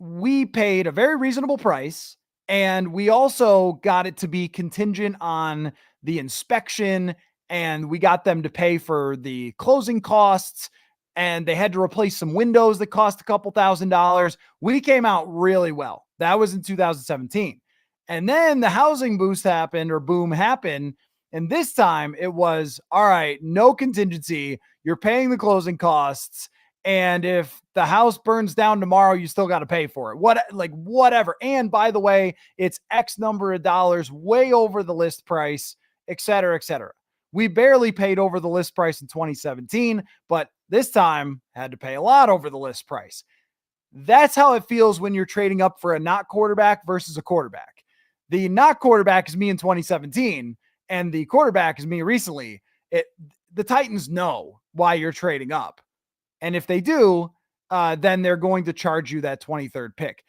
we paid a very reasonable price And we also got it to be contingent on the inspection, and we got them to pay for the closing costs, and they had to replace some windows that cost a couple $1,000s. We came out really well. That was in 2017. And then the housing boost happened, or boom happened. And this time it was, all right, no contingency. You're paying the closing costs. And if the house burns down tomorrow, you still got to pay for it. Whatever. And by the way, it's X number of dollars way over the list price, et cetera, et cetera. We barely paid over the list price in 2017, but this time had to pay a lot over the list price. That's how it feels when you're trading up for a not quarterback versus a quarterback. The not quarterback is me in 2017, and the quarterback is me recently. The Titans know why you're trading up. And if they do, then they're going to charge you that 23rd pick.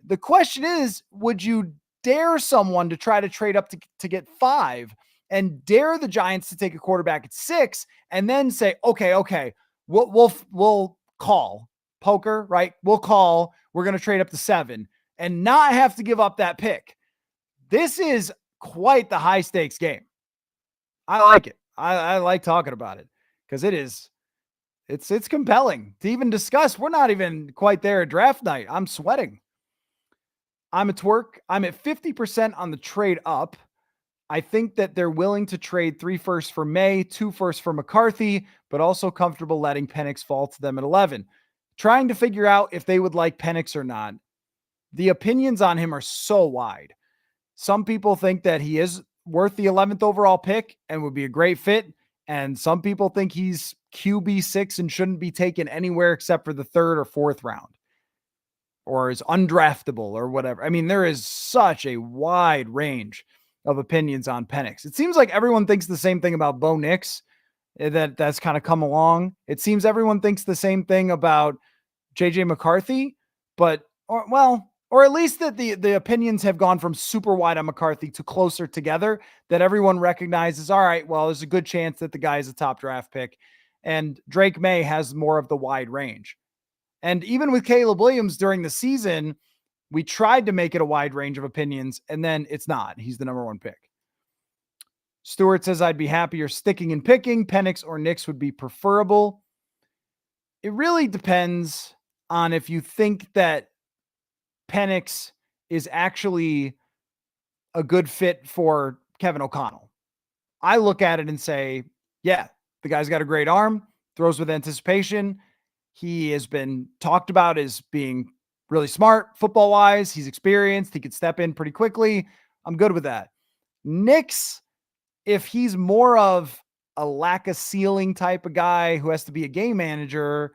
The question is, would you dare someone to try to trade up to get 5 and dare the Giants to take a quarterback at 6 and then say, okay, we'll call poker, right? We'll call, we're going to trade up to 7 and not have to give up that pick. This is quite the high stakes game. I like it. I like talking about it because it's compelling to even discuss. We're not even quite there at draft night. I'm sweating. I'm at work. I'm at 50% on the trade up. I think that they're willing to trade 3 firsts for Maye, 2 firsts for McCarthy, but also comfortable letting Penix fall to them at 11. Trying to figure out if they would like Penix or not. The opinions on him are so wide. Some people think that he is worth the 11th overall pick and would be a great fit. And some people think he's QB6 and shouldn't be taken anywhere except for the 3rd or 4th round, or is undraftable or whatever. I mean, there is such a wide range of opinions on Penix. It seems like everyone thinks the same thing about Bo Nix that's kind of come along. It seems everyone thinks the same thing about JJ McCarthy, or at least that the opinions have gone from super wide on McCarthy to closer together, that everyone recognizes, all right, well, there's a good chance that the guy is a top draft pick. And Drake Maye has more of the wide range. And even with Caleb Williams during the season, we tried to make it a wide range of opinions, and then it's not. He's the number 1 pick. Stewart says, I'd be happier sticking and picking. Penix or Nix would be preferable. It really depends on if you think that Penix is actually a good fit for Kevin O'Connell. I look at it and say, yeah, the guy's got a great arm, throws with anticipation. He has been talked about as being really smart football-wise. He's experienced. He could step in pretty quickly. I'm good with that. Nix, if he's more of a lack of ceiling type of guy who has to be a game manager,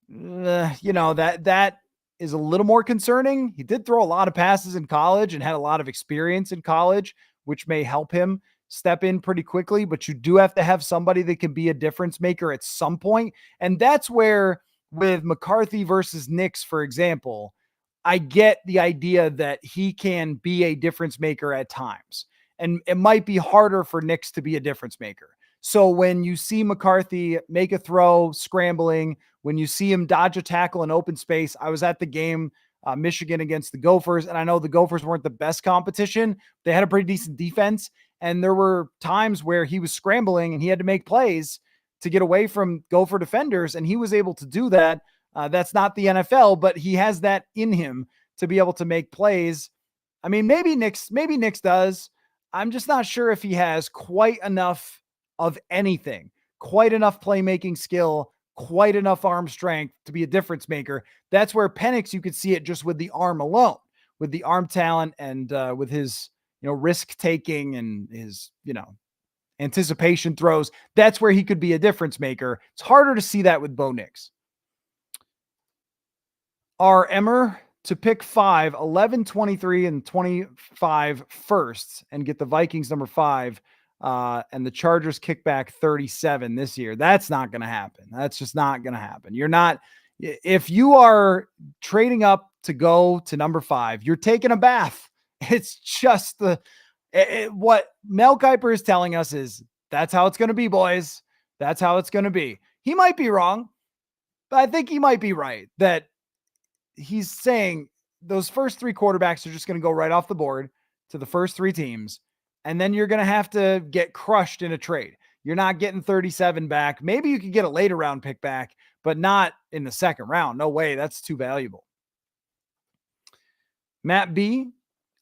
that is a little more concerning. He did throw a lot of passes in college and had a lot of experience in college, which may help him step in pretty quickly, but you do have to have somebody that can be a difference maker at some point. And that's where, with McCarthy versus Nix, for example, I get the idea that he can be a difference maker at times. And it might be harder for Nix to be a difference maker. So when you see McCarthy make a throw, scrambling, when you see him dodge a tackle in open space, I was at the game, Michigan against the Gophers, and I know the Gophers weren't the best competition. They had a pretty decent defense, and there were times where he was scrambling and he had to make plays to get away from Gopher defenders, and he was able to do that. That's not the NFL, but he has that in him to be able to make plays. I mean, maybe Nix does. I'm just not sure if he has quite enough of anything, quite enough playmaking skill, quite enough arm strength to be a difference maker. That's where Penix, you could see it just with the arm alone, with the arm talent and with his, risk taking and his, anticipation throws. That's where he could be a difference maker. It's harder to see that with Bo Nix. Are Emmer to pick 5, 11, 23, and 25 firsts and get the Vikings number 5 and the Chargers kick back 37 this year. That's not going to happen. That's just not going to happen. If you are trading up to go to number 5, you're taking a bath. It's just what Mel Kiper is telling us is that's how it's going to be, boys. That's how it's going to be. He might be wrong, but I think he might be right that he's saying those first three quarterbacks are just going to go right off the board to the first three teams. And then you're going to have to get crushed in a trade. You're not getting 37 back. Maybe you could get a later round pick back, but not in the second round. No way. That's too valuable. Matt B,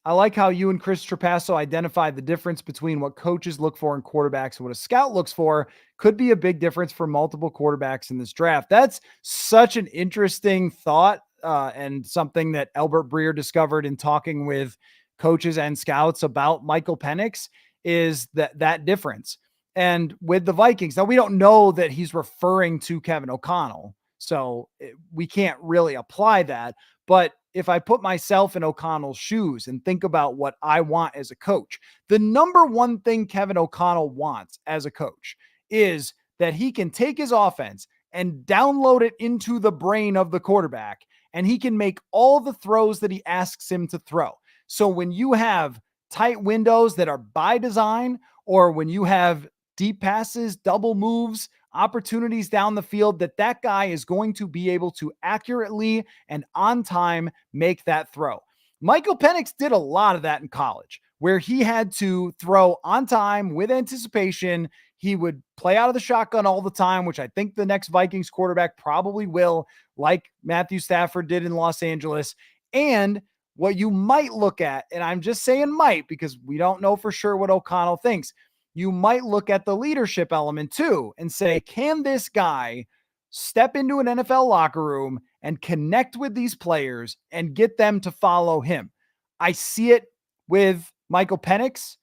I like how you and Chris Trapasso identified the difference between what coaches look for in quarterbacks and what a scout looks for. Could be a big difference for multiple quarterbacks in this draft. That's such an interesting thought, and something that Albert Breer discovered in talking with coaches and scouts about Michael Penix is that difference. And with the Vikings, now we don't know that he's referring to Kevin O'Connell, so we can't really apply that. But if I put myself in O'Connell's shoes and think about what I want as a coach, the number one thing Kevin O'Connell wants as a coach is that he can take his offense and download it into the brain of the quarterback, and he can make all the throws that he asks him to throw. So when you have tight windows that are by design, or when you have deep passes, double moves, opportunities down the field, that guy is going to be able to accurately and on time make that throw. Michael Penix did a lot of that in college, where he had to throw on time with anticipation. He would play out of the shotgun all the time, which I think the next Vikings quarterback probably will, like Matthew Stafford did in Los Angeles. And what you might look at, and I'm just saying might because we don't know for sure what O'Connell thinks, you might look at the leadership element too and say, can this guy step into an NFL locker room and connect with these players and get them to follow him? I see it with Michael Penix.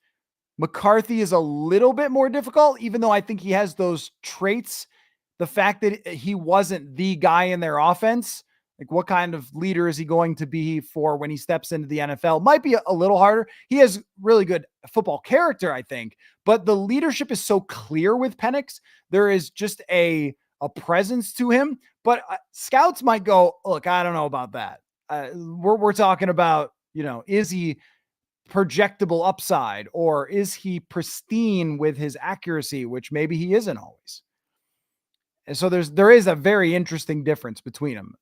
McCarthy is a little bit more difficult, even though I think he has those traits. The fact that he wasn't the guy in their offense, like what kind of leader is he going to be for when he steps into the NFL, might be a little harder. He has really good football character, I think, but the leadership is so clear with Penix. There is just a presence to him, but scouts might go, look, I don't know about that. We're talking about, is he projectable upside, or is he pristine with his accuracy, which maybe he isn't always. And so there is a very interesting difference between them.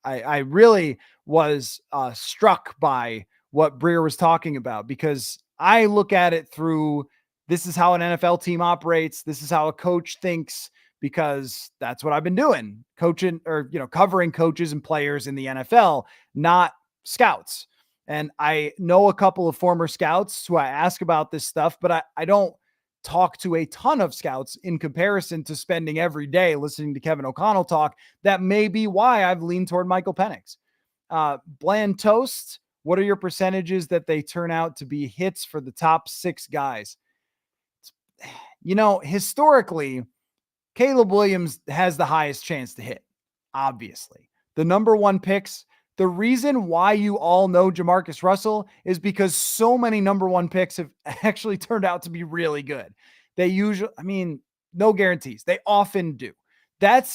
I really was struck by what Breer was talking about, because I look at it through, this is how an NFL team operates. This is how a coach thinks, because that's what I've been doing, coaching or, covering coaches and players in the NFL, not scouts. And I know a couple of former scouts who I ask about this stuff, but I don't talk to a ton of scouts in comparison to spending every day listening to Kevin O'Connell talk. That may be why I've leaned toward Michael Penix. Bland Toast, what are your percentages that they turn out to be hits for the top 6 guys? Historically, Caleb Williams has the highest chance to hit, obviously. The number 1 picks, the reason why you all know Jamarcus Russell is because so many number 1 picks have actually turned out to be really good. They usually, no guarantees. They often do. That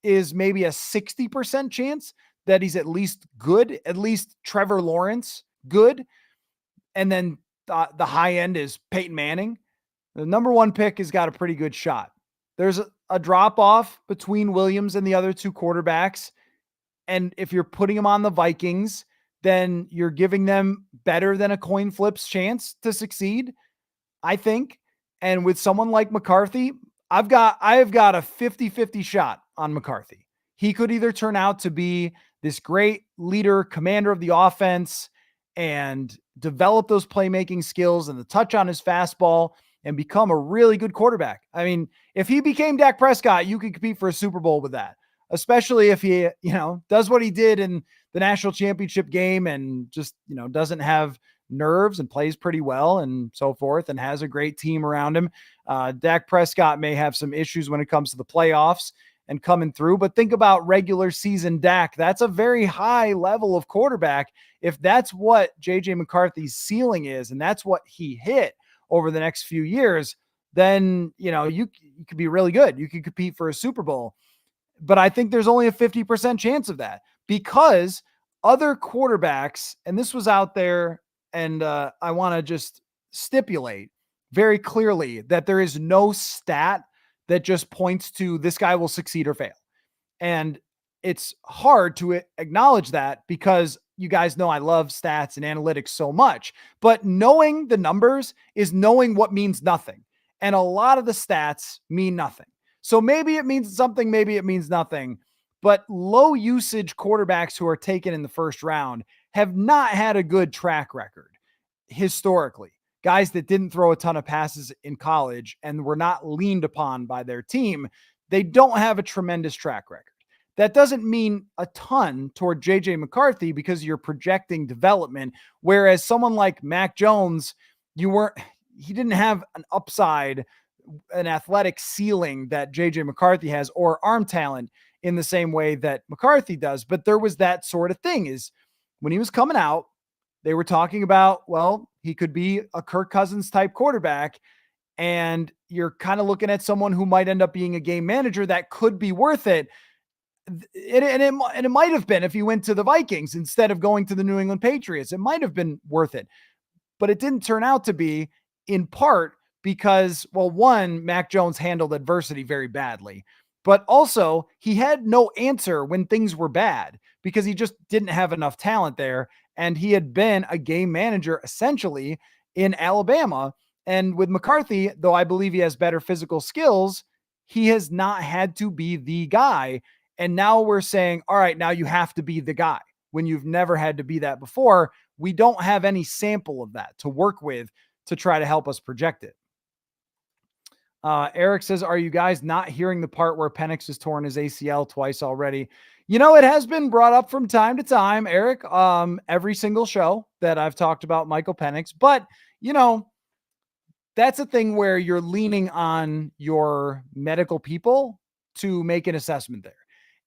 is maybe a 60% chance that he's at least good, at least Trevor Lawrence good. And then the high end is Peyton Manning. The number 1 pick has got a pretty good shot. There's a drop off between Williams and the other 2 quarterbacks. And if you're putting them on the Vikings, then you're giving them better than a coin flip's chance to succeed, I think. And with someone like McCarthy, I've got a 50-50 shot on McCarthy. He could either turn out to be this great leader, commander of the offense, and develop those playmaking skills and the touch on his fastball and become a really good quarterback. If he became Dak Prescott, you could compete for a Super Bowl with that. Especially if he, does what he did in the national championship game and just, doesn't have nerves and plays pretty well and so forth and has a great team around him. Dak Prescott may have some issues when it comes to the playoffs and coming through, but think about regular season Dak. That's a very high level of quarterback. If that's what JJ McCarthy's ceiling is, and that's what he hit over the next few years, then, you could be really good. You could compete for a Super Bowl. But I think there's only a 50% chance of that, because other quarterbacks, and this was out there, and I want to just stipulate very clearly that there is no stat that just points to this guy will succeed or fail. And it's hard to acknowledge that, because you guys know I love stats and analytics so much, but knowing the numbers is knowing what means nothing. And a lot of the stats mean nothing. So maybe it means something, maybe it means nothing. But low usage quarterbacks who are taken in the first round have not had a good track record historically. Guys that didn't throw a ton of passes in college and were not leaned upon by their team, they don't have a tremendous track record. That doesn't mean a ton toward JJ McCarthy because you're projecting development. Whereas someone like Mac Jones, he didn't have an upside, an athletic ceiling that JJ McCarthy has, or arm talent in the same way that McCarthy does. But there was that sort of thing is when he was coming out, they were talking about, well, he could be a Kirk Cousins type quarterback. And you're kind of looking at someone who might end up being a game manager that could be worth it. And it might have been if he went to the Vikings instead of going to the New England Patriots. It might have been worth it. But it didn't turn out to be, in part because, well, one, Mac Jones handled adversity very badly. But also, he had no answer when things were bad because he just didn't have enough talent there. And he had been a game manager essentially in Alabama. And with McCarthy, though I believe he has better physical skills, he has not had to be the guy. And now we're saying, all right, now you have to be the guy when you've never had to be that before. We don't have any sample of that to work with to try to help us project it. Eric says, are you guys not hearing the part where Penix has torn his ACL twice already? You know, it has been brought up from time to time, Eric, every single show that I've talked about Michael Penix. But, you know, that's a thing where you're leaning on your medical people to make an assessment there.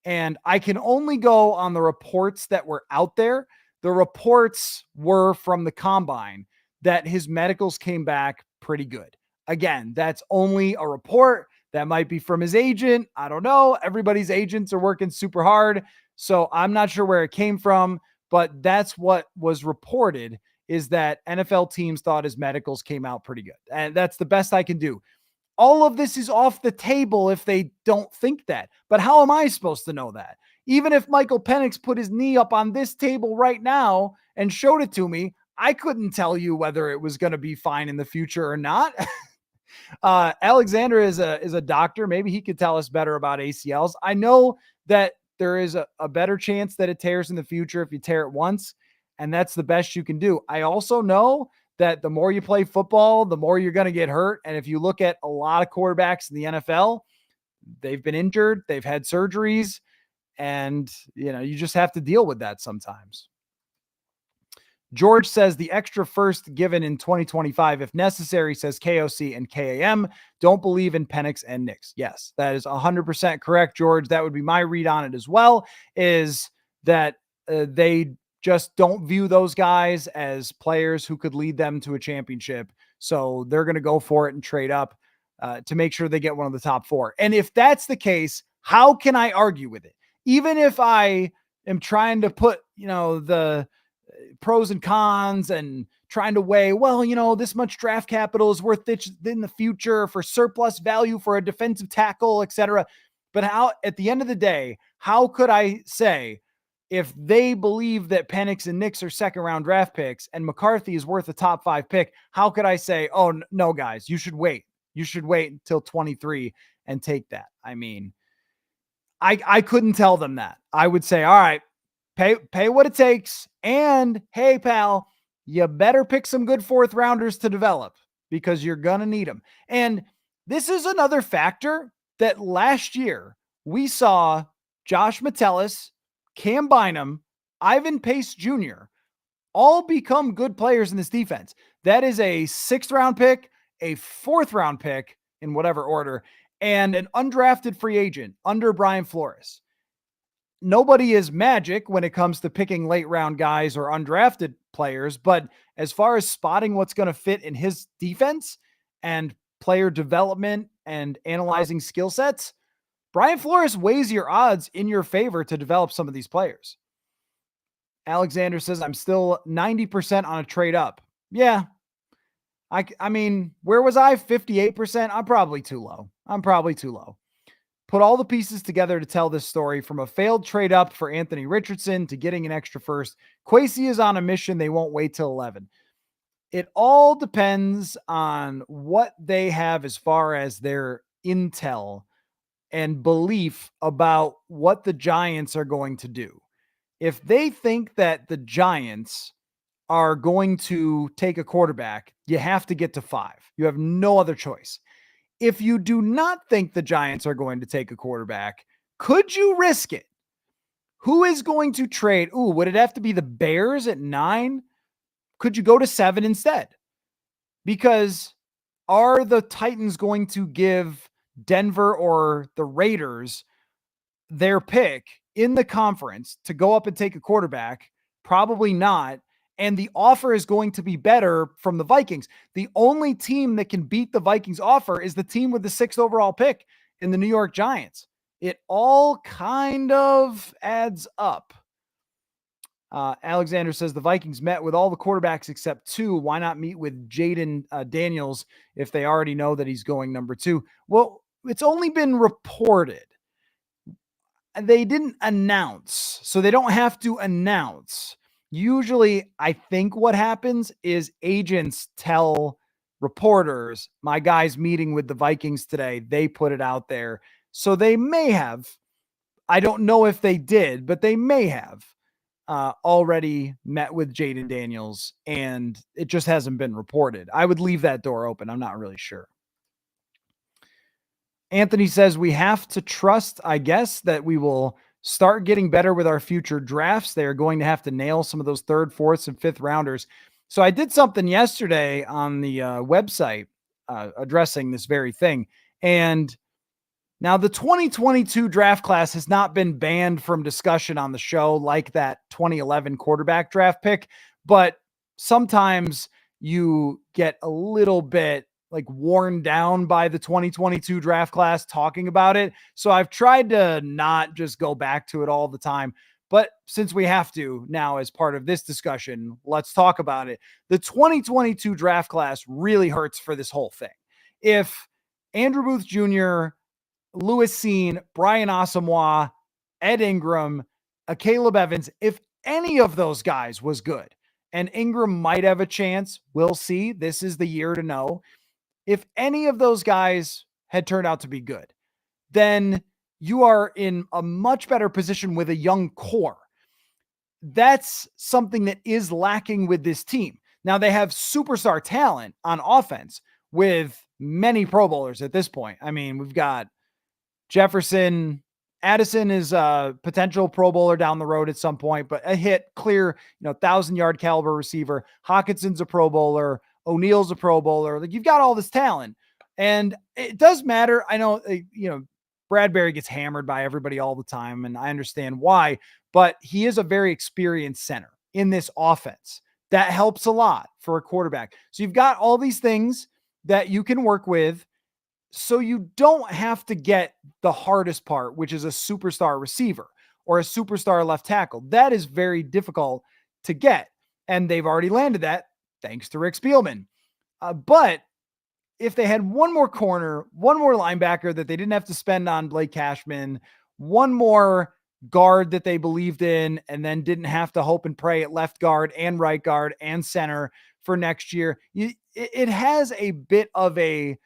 And I can only go on the reports that were out there. The reports were from the combine that his medicals came back pretty good. Again, that's only a report. That might be from his agent. I don't know. Everybody's agents are working super hard. So I'm not sure where it came from, but that's what was reported, is that NFL teams thought his medicals came out pretty good. And that's the best I can do. All of this is off the table if they don't think that. But how am I supposed to know that? Even if Michael Penix put his knee up on this table right now and showed it to me, I couldn't tell you whether it was going to be fine in the future or not. Alexander is a doctor. Maybe he could tell us better about ACLs. I know that there is a better chance that it tears in the future if you tear it once, and that's the best you can do. I also know that the more you play football, the more you're going to get hurt. And if you look at a lot of quarterbacks in the NFL, they've been injured, they've had surgeries, and you just have to deal with that sometimes. George says the extra first given in 2025, if necessary, says KOC and KAM. Don't believe in Penix and Nix. Yes, that is 100% correct, George. That would be my read on it as well, is that they just don't view those guys as players who could lead them to a championship. So they're going to go for it and trade up to make sure they get one of the top four. And if that's the case, how can I argue with it? Even if I am trying to put, the pros and cons and trying to weigh, well, this much draft capital is worth it in the future for surplus value for a defensive tackle, etc. But how, at the end of the day, how could I say, if they believe that Penix and Nix are second round draft picks and McCarthy is worth a top 5 pick, how could I say, oh no, guys, you should wait. You should wait until 23 and take that. I mean, I couldn't tell them that. I would say, all right, pay what it takes. And hey, pal, you better pick some good 4th rounders to develop because you're going to need them. And this is another factor that last year we saw Josh Metellus, Cam Bynum, Ivan Pace Jr. all become good players in this defense. That is a 6th round pick, a 4th round pick in whatever order, and an undrafted free agent under Brian Flores. Nobody is magic when it comes to picking late round guys or undrafted players, but as far as spotting what's going to fit in his defense and player development and analyzing skill sets, Brian Flores weighs your odds in your favor to develop some of these players. Alexander says, I'm still 90% on a trade up. Yeah. I mean, where was I? 58%? I'm probably too low. put all the pieces together to tell this story, from a failed trade up for Anthony Richardson to getting an extra first. Kwesi is on a mission. They won't wait till 11. It all depends on what they have as far as their intel and belief about what the Giants are going to do. If they think that the Giants are going to take a quarterback, you have to get to 5. You have no other choice. If you do not think the Giants are going to take a quarterback, could you risk it? Who is going to trade? Ooh, would it have to be the Bears at 9? Could you go to 7 instead? Because are the Titans going to give Denver or the Raiders their pick in the conference to go up and take a quarterback? Probably not. And the offer is going to be better from the Vikings. The only team that can beat the Vikings offer is the team with the 6th overall pick in the New York Giants. It all kind of adds up. Alexander says the Vikings met with all the quarterbacks except 2. Why not meet with Jaden Daniels if they already know that he's going number 2? Well, it's only been reported. They didn't announce, so they don't have to announce. Usually, I think what happens is agents tell reporters, my guy's meeting with the Vikings today. They put it out there. So they may have, I don't know if they did, but they may have already met with Jaden Daniels, and it just hasn't been reported. I would leave that door open. I'm not really sure. Anthony says we have to trust, I guess, that we will start getting better with our future drafts. They are going to have to nail some of those 3rd, 4th, and 5th rounders. So I did something yesterday on the website addressing this very thing. And now the 2022 draft class has not been banned from discussion on the show like that 2011 quarterback draft pick, but sometimes you get a little bit like worn down by the 2022 draft class talking about it. So I've tried to not just go back to it all the time. But since we have to now as part of this discussion, let's talk about it. The 2022 draft class really hurts for this whole thing. If Andrew Booth Jr., Lewis Cine, Brian Asamoah, Ed Ingram, Caleb Evans, if any of those guys was good, and Ingram might have a chance, we'll see. This is the year to know. If any of those guys had turned out to be good, then you are in a much better position with a young core. That's something that is lacking with this team. Now they have superstar talent on offense with many Pro Bowlers at this point. I mean, we've got Jefferson. Addison is a potential Pro Bowler down the road at some point, but a hit, clear, 1,000-yard caliber receiver. Hawkinson's a Pro Bowler. O'Neill's a Pro Bowler. Like, you've got all this talent, and it does matter. I know, Bradbury gets hammered by everybody all the time, and I understand why, but he is a very experienced center in this offense. That helps a lot for a quarterback. So you've got all these things that you can work with, so you don't have to get the hardest part, which is a superstar receiver or a superstar left tackle. That is very difficult to get, and they've already landed that thanks to Rick Spielman. But if they had one more corner, one more linebacker that they didn't have to spend on Blake Cashman, one more guard that they believed in, and then didn't have to hope and pray at left guard and right guard and center for next year, it has a bit of a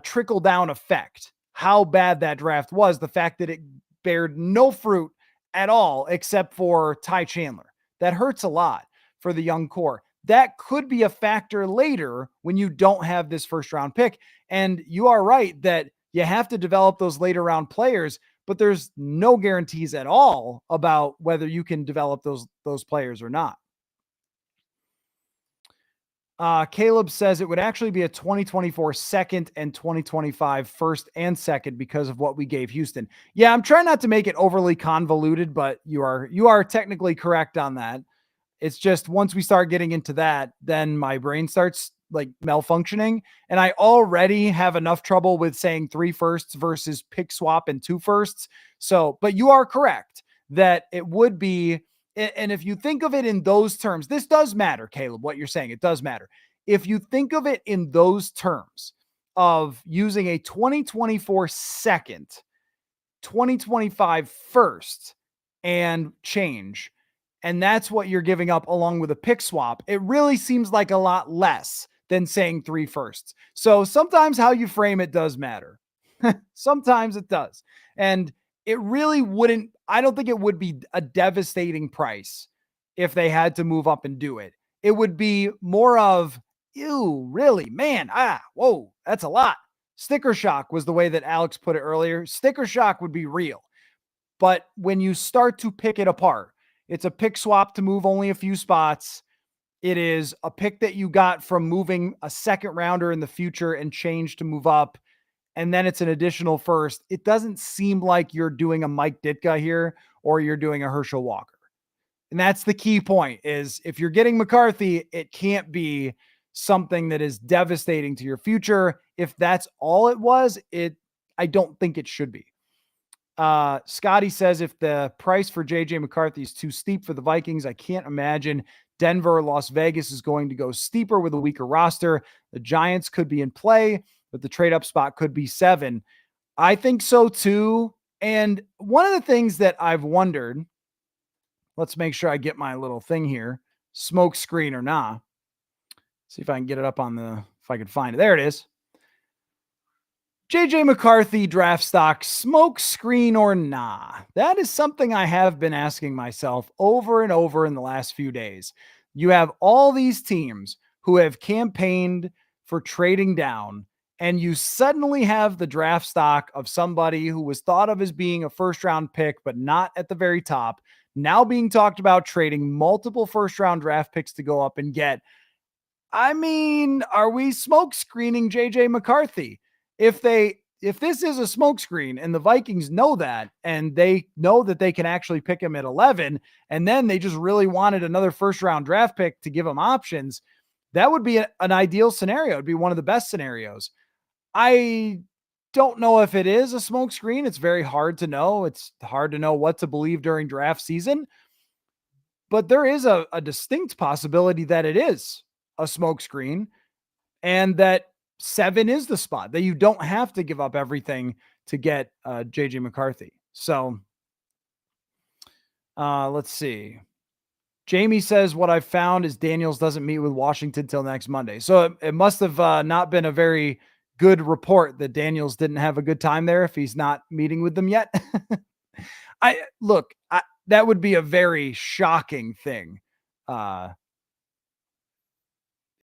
trickle-down effect, how bad that draft was, the fact that it bared no fruit at all except for Ty Chandler. That hurts a lot for the young core. That could be a factor later when you don't have this first-round pick. And you are right that you have to develop those later-round players, but there's no guarantees at all about whether you can develop those players or not. Caleb says it would actually be a 2024 second and 2025 first and second because of what we gave Houston. Yeah, I'm trying not to make it overly convoluted, but you are technically correct on that. It's just once we start getting into that, then my brain starts like malfunctioning, and I already have enough trouble with saying 3 firsts versus pick swap and 2 firsts. So, but you are correct that it would be. And if you think of it in those terms, this does matter, Caleb, what you're saying. It does matter. If you think of it in those terms of using a 2024 second 2025 first and change. And that's what you're giving up along with a pick swap. It really seems like a lot less than saying 3 firsts. So sometimes how you frame it does matter. Sometimes it does. And it really wouldn't, I don't think it would be a devastating price if they had to move up and do it. It would be more of, ew, really, man, whoa, that's a lot. Sticker shock was the way that Alex put it earlier. Sticker shock would be real. But when you start to pick it apart, it's a pick swap to move only a few spots. It is a pick that you got from moving a second rounder in the future and change to move up. And then it's an additional first. It doesn't seem like you're doing a Mike Ditka here or you're doing a Herschel Walker. And that's the key point is if you're getting McCarthy, it can't be something that is devastating to your future. If that's all it was, I don't think it should be. Scotty says if the price for JJ McCarthy is too steep for the Vikings, I can't imagine Denver or Las Vegas is going to go steeper with a weaker roster. The Giants could be in play, but the trade up spot could be 7. I think so too. And one of the things that I've wondered, let's make sure I get my little thing here, smoke screen or not. See if I can get it up if I can find it. There it is. JJ McCarthy draft stock, smoke screen or nah? That is something I have been asking myself over and over in the last few days. You have all these teams who have campaigned for trading down, and you suddenly have the draft stock of somebody who was thought of as being a first round pick, but not at the very top, now being talked about trading multiple first round draft picks to go up and get. I mean, are we smoke screening JJ McCarthy? If this is a smoke screen and the Vikings know that, and they know that they can actually pick him at 11, and then they just really wanted another first round draft pick to give them options, that would be an ideal scenario. It'd be one of the best scenarios. I don't know if it is a smoke screen. It's very hard to know. It's hard to know what to believe during draft season, but there is a distinct possibility that it is a smoke screen and that 7 is the spot, that you don't have to give up everything to get JJ McCarthy. So let's see. Jamie says what I've found is Daniels doesn't meet with Washington till next Monday. So it must have not been a very good report that Daniels didn't have a good time there if he's not meeting with them yet. That would be a very shocking thing.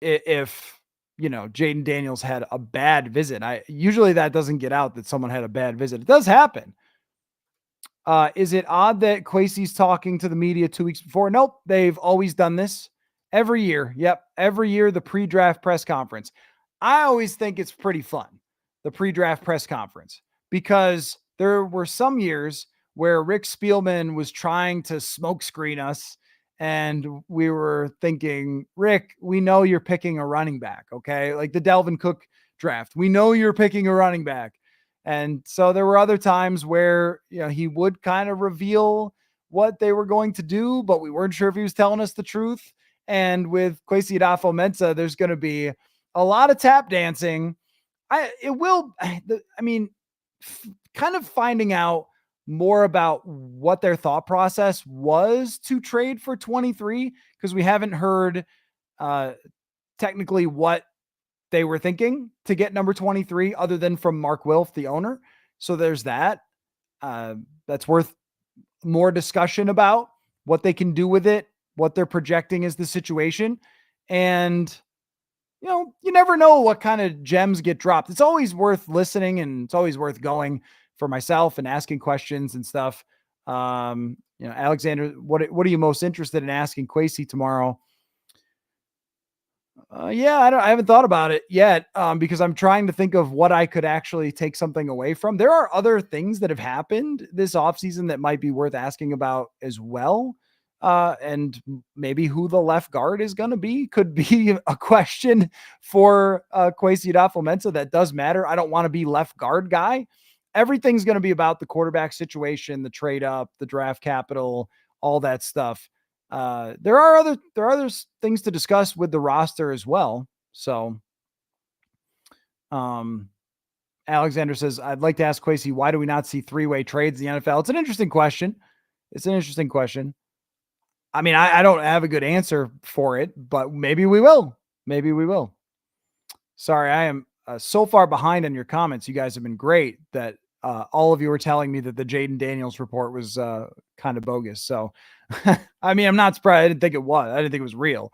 If Jaden Daniels had a bad visit. Usually that doesn't get out that someone had a bad visit. It does happen. Is it odd that Kwesi's talking to the media 2 weeks before? Nope. They've always done this every year. Yep. Every year, the pre-draft press conference. I always think it's pretty fun, the pre-draft press conference, because there were some years where Rick Spielman was trying to smoke screen us. And we were thinking, Rick, we know you're picking a running back. Okay. Like the Dalvin Cook draft. We know you're picking a running back. And so there were other times where, he would kind of reveal what they were going to do, but we weren't sure if he was telling us the truth. And with Kwesi Adofo-Mensah, there's going to be a lot of tap dancing. Kind of finding out more about what their thought process was to trade for 23, because we haven't heard technically what they were thinking to get number 23 other than from Mark Wilf, the owner. So there's that. That's worth more discussion about what they can do with it, what they're projecting as the situation. And, you never know what kind of gems get dropped. It's always worth listening and it's always worth going for myself and asking questions and stuff. Alexander, what are you most interested in asking Kwesi tomorrow? I haven't thought about it yet because I'm trying to think of what I could actually take something away from. There are other things that have happened this offseason that might be worth asking about as well. And maybe who the left guard is going to be could be a question for Kwesi Adofo-Mensah that does matter. I don't want to be left guard guy. Everything's going to be about the quarterback situation, the trade up, the draft capital, all that stuff. There are other things to discuss with the roster as well. So, Alexander says, I'd like to ask Quasey, why do we not see three-way trades in the NFL? It's an interesting question. I mean, I don't have a good answer for it, but maybe we will. Sorry, I am so far behind on your comments. You guys have been great that all of you were telling me that the Jaden Daniels report was kind of bogus. So, I mean, I'm not surprised. I didn't think it was. I didn't think it was real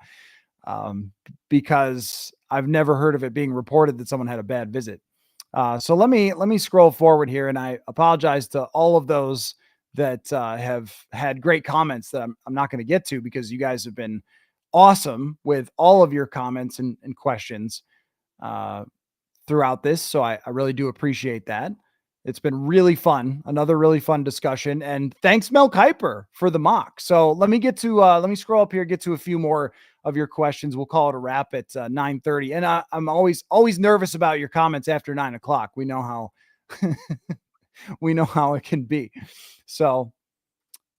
because I've never heard of it being reported that someone had a bad visit. So let me scroll forward here, and I apologize to all of those that have had great comments that I'm not going to get to because you guys have been awesome with all of your comments and questions throughout this. So I really do appreciate that. It's been really fun. Another really fun discussion. And thanks, Mel Kiper, for the mock. So let me scroll up here, get to a few more of your questions. We'll call it a wrap at 9:30. And I'm always nervous about your comments after 9:00. We know how we know how it can be. So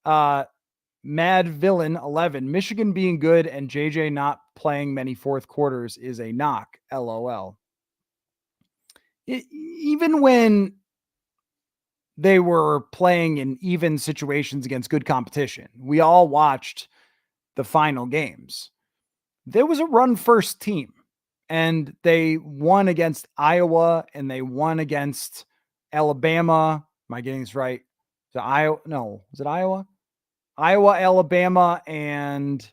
Mad Villain 11, Michigan being good and JJ not playing many fourth quarters is a knock. LOL. Even when they were playing in even situations against good competition, we all watched the final games. There was a run first team, and they won against Iowa and they won against Alabama. Am I getting this right? Is it Iowa? No, was it Iowa? Iowa, Alabama, and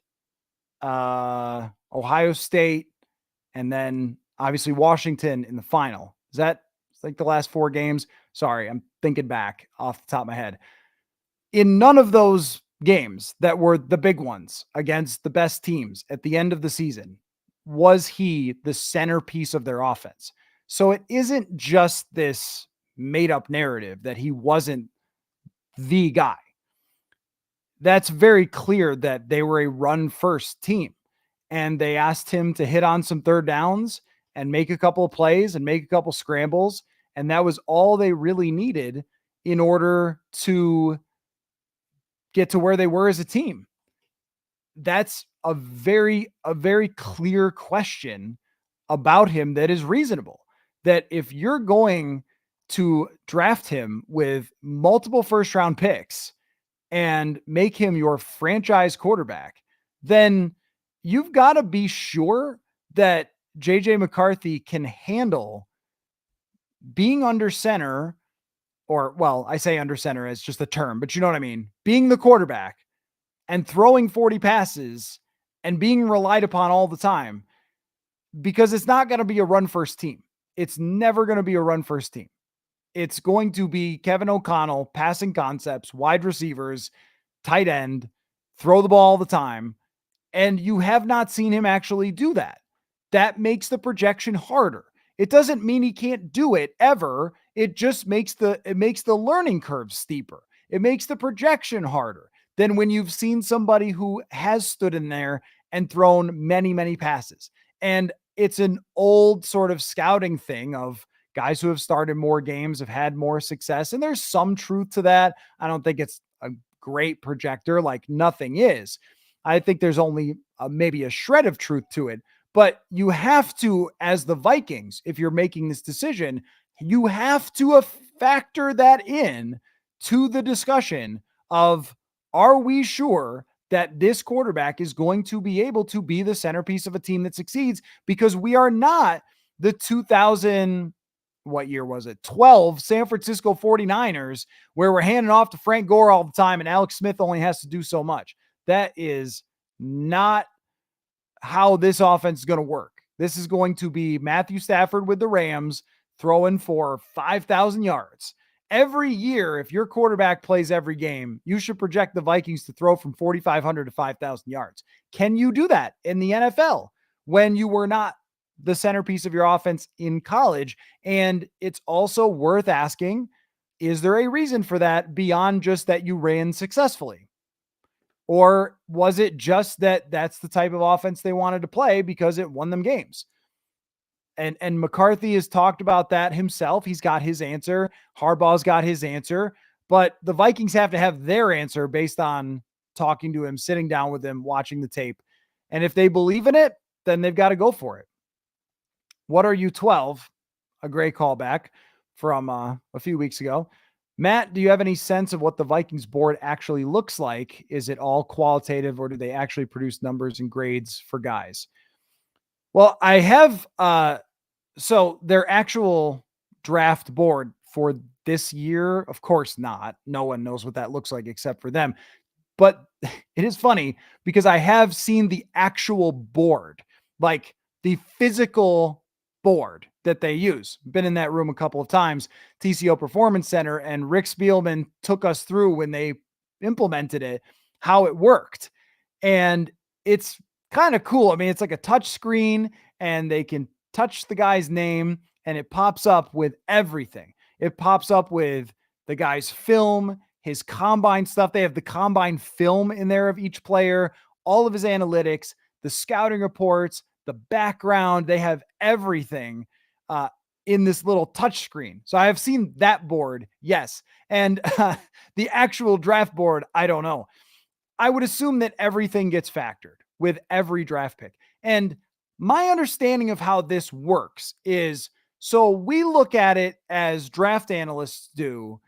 Ohio State, and then obviously Washington in the final. Is that like the last four games? Sorry, I'm thinking back off the top of my head. In none of those games that were the big ones against the best teams at the end of the season was he the centerpiece of their offense. So it isn't just this made up narrative that he wasn't the guy. That's very clear that they were a run first team, and they asked him to hit on some third downs and make a couple of plays and make a couple scrambles. And that was all they really needed in order to get to where they were as a team. That's a very clear question about him that is reasonable. That if you're going to draft him with multiple first round picks and make him your franchise quarterback, then you've got to be sure that JJ McCarthy can handle being under center, or, well, I say under center as just a term, but you know what I mean? Being the quarterback and throwing 40 passes and being relied upon all the time, because it's not going to be a run first team. It's never going to be a run first team. It's going to be Kevin O'Connell, passing concepts, wide receivers, tight end, throw the ball all the time. And you have not seen him actually do that. That makes the projection harder. It doesn't mean he can't do it ever. It just makes the learning curve steeper. It makes the projection harder than when you've seen somebody who has stood in there and thrown many, many passes. And it's an old sort of scouting thing of guys who have started more games have had more success. And there's some truth to that. I don't think it's a great projector, like nothing is. I think there's only maybe a shred of truth to it, but you have to, as the Vikings, if you're making this decision, you have to factor that in to the discussion of, are we sure that this quarterback is going to be able to be the centerpiece of a team that succeeds? Because we are not the 2000, what year was it? 12 San Francisco 49ers, where we're handing off to Frank Gore all the time and Alex Smith only has to do so much. That is not how this offense is going to work. This is going to be Matthew Stafford with the Rams throwing for 5,000 yards. Every year, if your quarterback plays every game, you should project the Vikings to throw from 4,500 to 5,000 yards. Can you do that in the NFL when you were not the centerpiece of your offense in college? And it's also worth asking, is there a reason for that beyond just that you ran successfully? Or was it just that that's the type of offense they wanted to play because it won them games? And McCarthy has talked about that himself. He's got his answer. Harbaugh's got his answer. But the Vikings have to have their answer based on talking to him, sitting down with him, watching the tape. And if they believe in it, then they've got to go for it. What are you, 12? A great callback from a few weeks ago. Matt, do you have any sense of what the Vikings board actually looks like? Is it all qualitative, or do they actually produce numbers and grades for guys? Well, I have so their actual draft board for this year, of course not. No one knows what that looks like except for them. But it is funny because I have seen the actual board, like the physical board that they use. Been in that room a couple of times, TCO Performance Center, and Rick Spielman took us through when they implemented it, how it worked. And it's kind of cool. I mean, it's like a touch screen and they can touch the guy's name and it pops up with everything. It pops up with the guy's film, his combine stuff. They have the combine film in there of each player, all of his analytics, the scouting reports, the background. They have everything in this little touch screen. So I have seen that board. Yes. And the actual draft board, I don't know. I would assume that everything gets factored with every draft pick. And my understanding of how this works is, so we look at it as draft analysts do,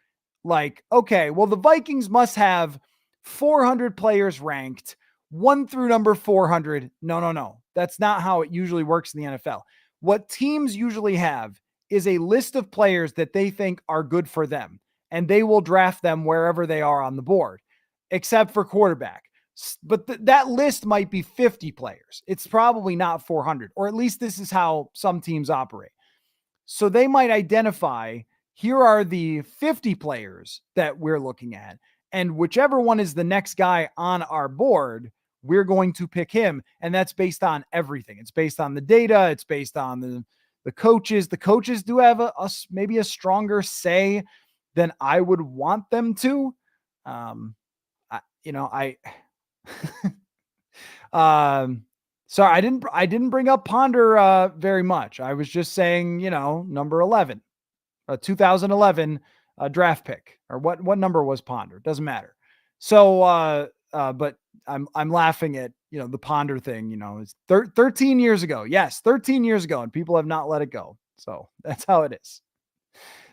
like, okay, well, the Vikings must have 400 players ranked 1 through number 400. No. That's not how it usually works in the NFL. What teams usually have is a list of players that they think are good for them, and they will draft them wherever they are on the board, except for quarterback. But that list might be 50 players. It's probably not 400, or at least this is how some teams operate. So they might identify, here are the 50 players that we're looking at, and whichever one is the next guy on our board, we're going to pick him. And that's based on everything. It's based on the data. It's based on the coaches. The coaches do have maybe a stronger say than I would want them to. Sorry, I didn't bring up Ponder very much. I was just saying, number 11, 2011 draft pick, or what number was Ponder? Doesn't matter. So, but I'm laughing at, the Ponder thing, it's 13 years ago. Yes, 13 years ago, and people have not let it go. So that's how it is.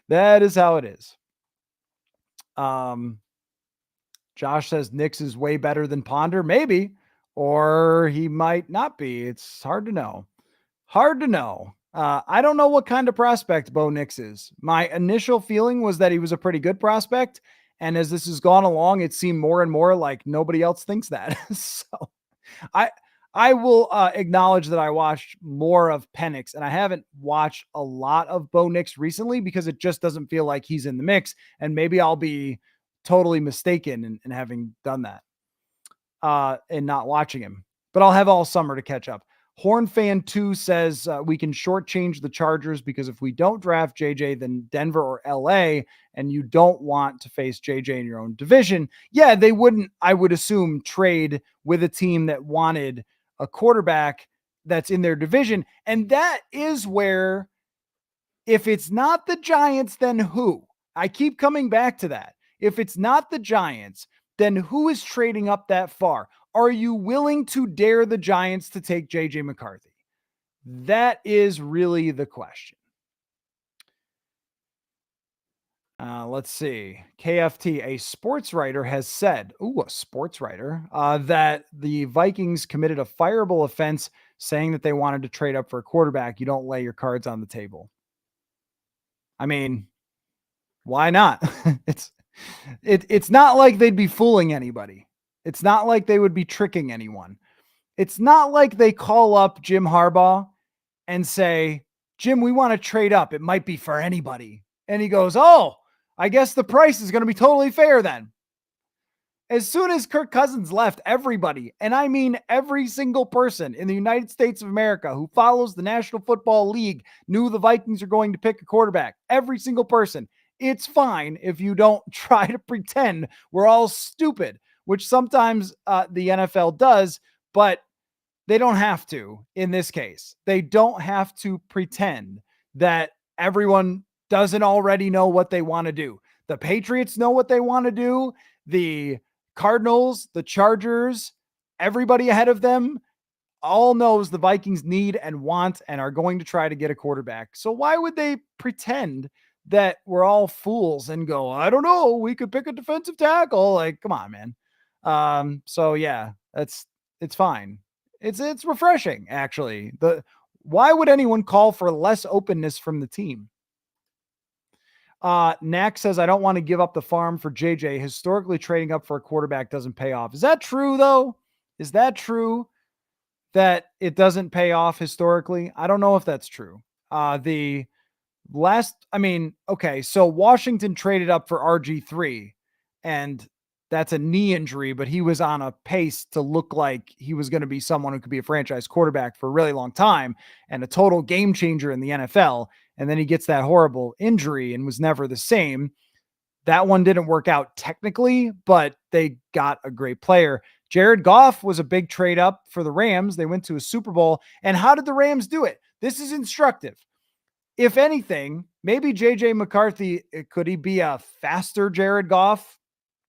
That is how it is. Josh says Nix is way better than Ponder. Maybe, or he might not be. It's hard to know. I don't know what kind of prospect Bo Nix is. My initial feeling was that he was a pretty good prospect. And as this has gone along, it seemed more and more like nobody else thinks that. So I will acknowledge that I watched more of Penix, and I haven't watched a lot of Bo Nix recently because it just doesn't feel like he's in the mix. And maybe I'll be totally mistaken in having done that and not watching him. But I'll have all summer to catch up. Horn Fan 2 says we can shortchange the Chargers because if we don't draft JJ, then Denver or LA, and you don't want to face JJ in your own division. Yeah, they wouldn't, I would assume, trade with a team that wanted a quarterback that's in their division. And that is where, if it's not the Giants, then who? I keep coming back to that. If it's not the Giants, then who is trading up that far? Are you willing to dare the Giants to take JJ McCarthy? That is really the question. Let's see. KFT, a sports writer, has said, a sports writer, that the Vikings committed a fireable offense saying that they wanted to trade up for a quarterback. You don't lay your cards on the table. I mean, why not? It's not like they'd be fooling anybody. It's not like they would be tricking anyone. It's not like they call up Jim Harbaugh and say, Jim, we want to trade up. It might be for anybody. And he goes, oh, I guess the price is going to be totally fair then. As soon as Kirk Cousins left, everybody, and I mean every single person in the United States of America who follows the National Football League, knew the Vikings are going to pick a quarterback. Every single person. It's fine if you don't try to pretend we're all stupid, which sometimes the NFL does, but they don't have to in this case. They don't have to pretend that everyone doesn't already know what they want to do. The Patriots know what they want to do. The Cardinals, the Chargers, everybody ahead of them all knows the Vikings need and want and are going to try to get a quarterback. So why would they pretend that we're all fools and go, I don't know, we could pick a defensive tackle. Like, come on, man. So yeah, it's fine. It's refreshing, actually. Why would anyone call for less openness from the team? Nack says, I don't want to give up the farm for JJ. Historically, trading up for a quarterback doesn't pay off. Is that true, though? Is that true that it doesn't pay off historically? I don't know if that's true. The last, I mean, okay, so Washington traded up for RG3, and that's a knee injury, but he was on a pace to look like he was going to be someone who could be a franchise quarterback for a really long time and a total game changer in the NFL. And then he gets that horrible injury and was never the same. That one didn't work out technically, but they got a great player. Jared Goff was a big trade up for the Rams. They went to a Super Bowl. And how did the Rams do it? This is instructive. If anything, maybe JJ McCarthy, could he be a faster Jared Goff?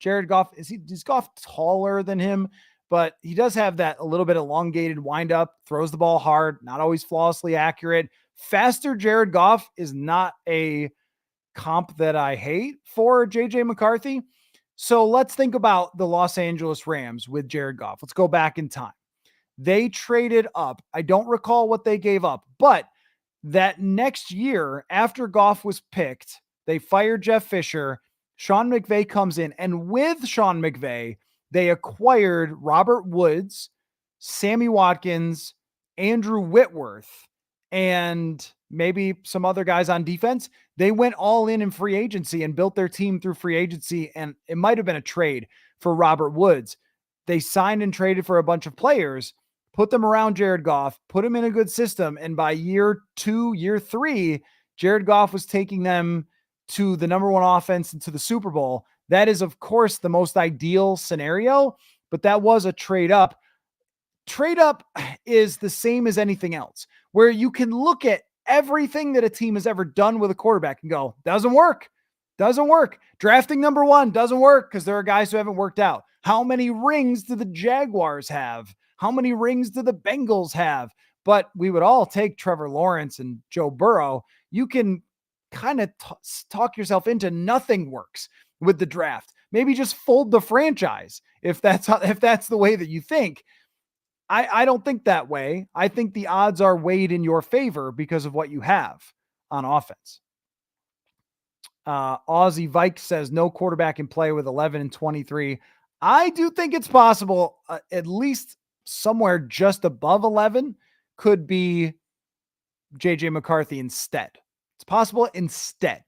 Jared Goff, is Goff taller than him? But he does have that a little bit elongated windup, throws the ball hard, not always flawlessly accurate. Faster Jared Goff is not a comp that I hate for JJ McCarthy. So let's think about the Los Angeles Rams with Jared Goff. Let's go back in time. They traded up. I don't recall what they gave up, but that next year after Goff was picked, they fired Jeff Fisher. Sean McVay comes in, and with Sean McVay, they acquired Robert Woods, Sammy Watkins, Andrew Whitworth, and maybe some other guys on defense. They went all in free agency and built their team through free agency, and it might have been a trade for Robert Woods. They signed and traded for a bunch of players, put them around Jared Goff, put him in a good system, and by year 2, year 3, Jared Goff was taking them to the number 1 offense and to the Super Bowl. That is, of course, the most ideal scenario, but that was a trade up. Trade up is the same as anything else, where you can look at everything that a team has ever done with a quarterback and go, doesn't work. Doesn't work. Drafting number 1 doesn't work because there are guys who haven't worked out. How many rings do the Jaguars have? How many rings do the Bengals have? But we would all take Trevor Lawrence and Joe Burrow. You can kind of talk yourself into nothing works with the draft. Maybe just fold the franchise if that's the way that you think. I don't think that way. I think the odds are weighed in your favor because of what you have on offense. Aussie Vikes says no quarterback in play with 11 and 23. I do think it's possible, at least somewhere just above 11 could be JJ McCarthy instead. It's possible instead.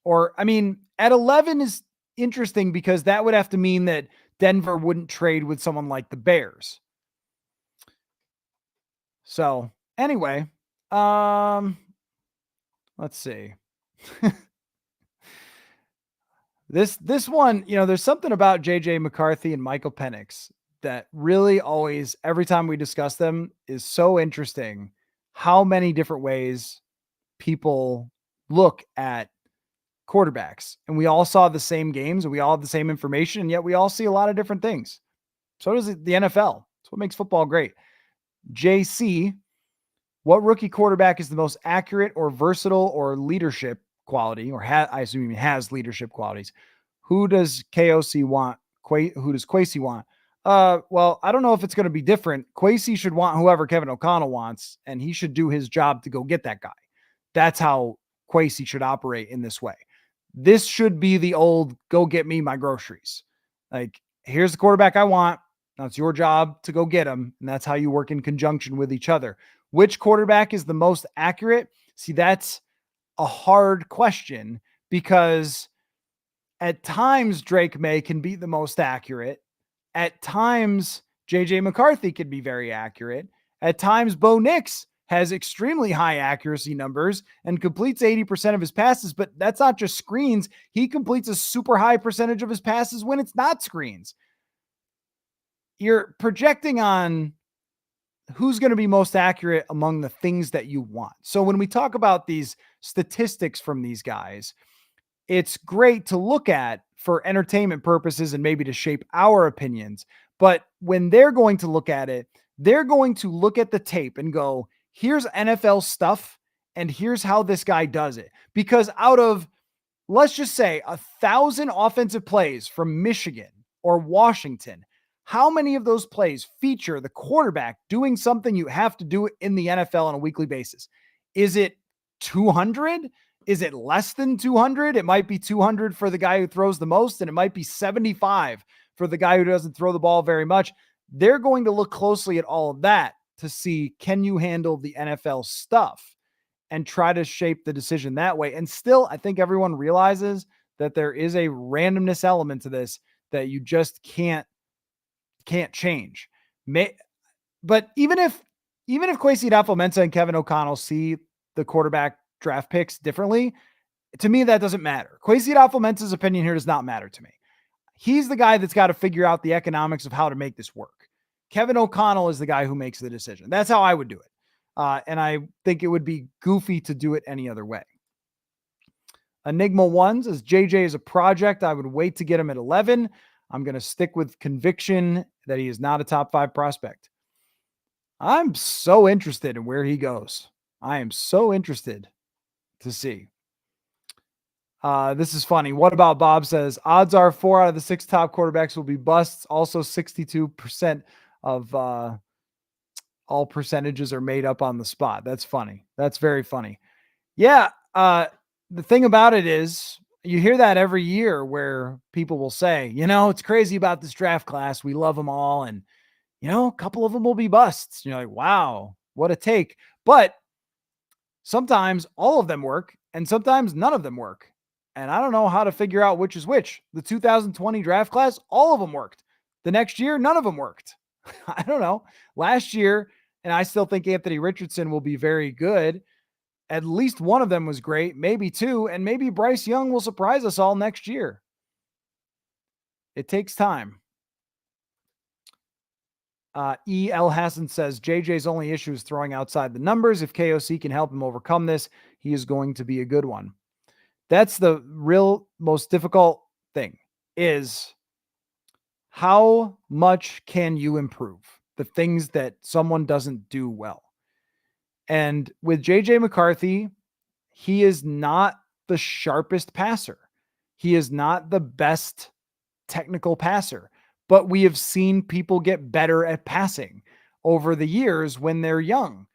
Or, I mean, at 11 is interesting because that would have to mean that Denver wouldn't trade with someone like the Bears. So anyway, let's see. This one, there's something about JJ McCarthy and Michael Penix that really always, every time we discuss them, is so interesting. How many different ways people look at quarterbacks, and we all saw the same games and we all have the same information, and yet we all see a lot of different things. So does the NFL. That's what makes football great. JC, what rookie quarterback is the most accurate or versatile or leadership quality, or I assume he has leadership qualities? Who does KOC want? Who does Kwesi want? Well, I don't know if it's going to be different. Kwesi should want whoever Kevin O'Connell wants, and he should do his job to go get that guy. That's how Kwesi should operate in this way. This should be the old go get me my groceries. Like, here's the quarterback I want. Now it's your job to go get him. And that's how you work in conjunction with each other. Which quarterback is the most accurate? See, that's a hard question because at times Drake Maye can be the most accurate. At times JJ McCarthy can be very accurate. At times Bo Nix has extremely high accuracy numbers and completes 80% of his passes, but that's not just screens. He completes a super high percentage of his passes when it's not screens. You're projecting on who's going to be most accurate among the things that you want. So when we talk about these statistics from these guys, it's great to look at for entertainment purposes and maybe to shape our opinions. But when they're going to look at it, they're going to look at the tape and go, here's NFL stuff And here's how this guy does it. Because out of, let's just say, 1,000 offensive plays from Michigan or Washington, how many of those plays feature the quarterback doing something you have to do in the NFL on a weekly basis? Is it 200? Is it less than 200? It might be 200 for the guy who throws the most, and it might be 75 for the guy who doesn't throw the ball very much. They're going to look closely at all of that to see, can you handle the NFL stuff, and try to shape the decision that way. And still, I think everyone realizes that there is a randomness element to this that you just can't change. But even if Kwesi Adofo-Mensah and Kevin O'Connell see the quarterback draft picks differently, to me, that doesn't matter. Kwesi Adofo-Mensah's opinion here does not matter to me. He's the guy that's got to figure out the economics of how to make this work. Kevin O'Connell is the guy who makes the decision. That's how I would do it. And I think it would be goofy to do it any other way. Enigma 1 says, JJ is a project. I would wait to get him at 11. I'm going to stick with conviction that he is not a top 5 prospect. I'm so interested in where he goes. I am so interested to see. This is funny. What about Bob says, odds are 4 out of the 6 top quarterbacks will be busts. Also 62% of all percentages are made up on the spot. That's funny. That's very funny. Yeah. The thing about it is, you hear that every year where people will say, it's crazy about this draft class. We love them all. And, a couple of them will be busts. You're like, wow, what a take. But sometimes all of them work and sometimes none of them work. And I don't know how to figure out which is which. The 2020 draft class, all of them worked. The next year, none of them worked. I don't know. Last year, and I still think Anthony Richardson will be very good. At least one of them was great, maybe 2, and maybe Bryce Young will surprise us all next year. It takes time. E.L. Hassan says, JJ's only issue is throwing outside the numbers. If KOC can help him overcome this, he is going to be a good one. That's the real most difficult thing, is how much can you improve the things that someone doesn't do well? And with JJ McCarthy, he is not the sharpest passer. He is not the best technical passer, but we have seen people get better at passing over the years when they're young.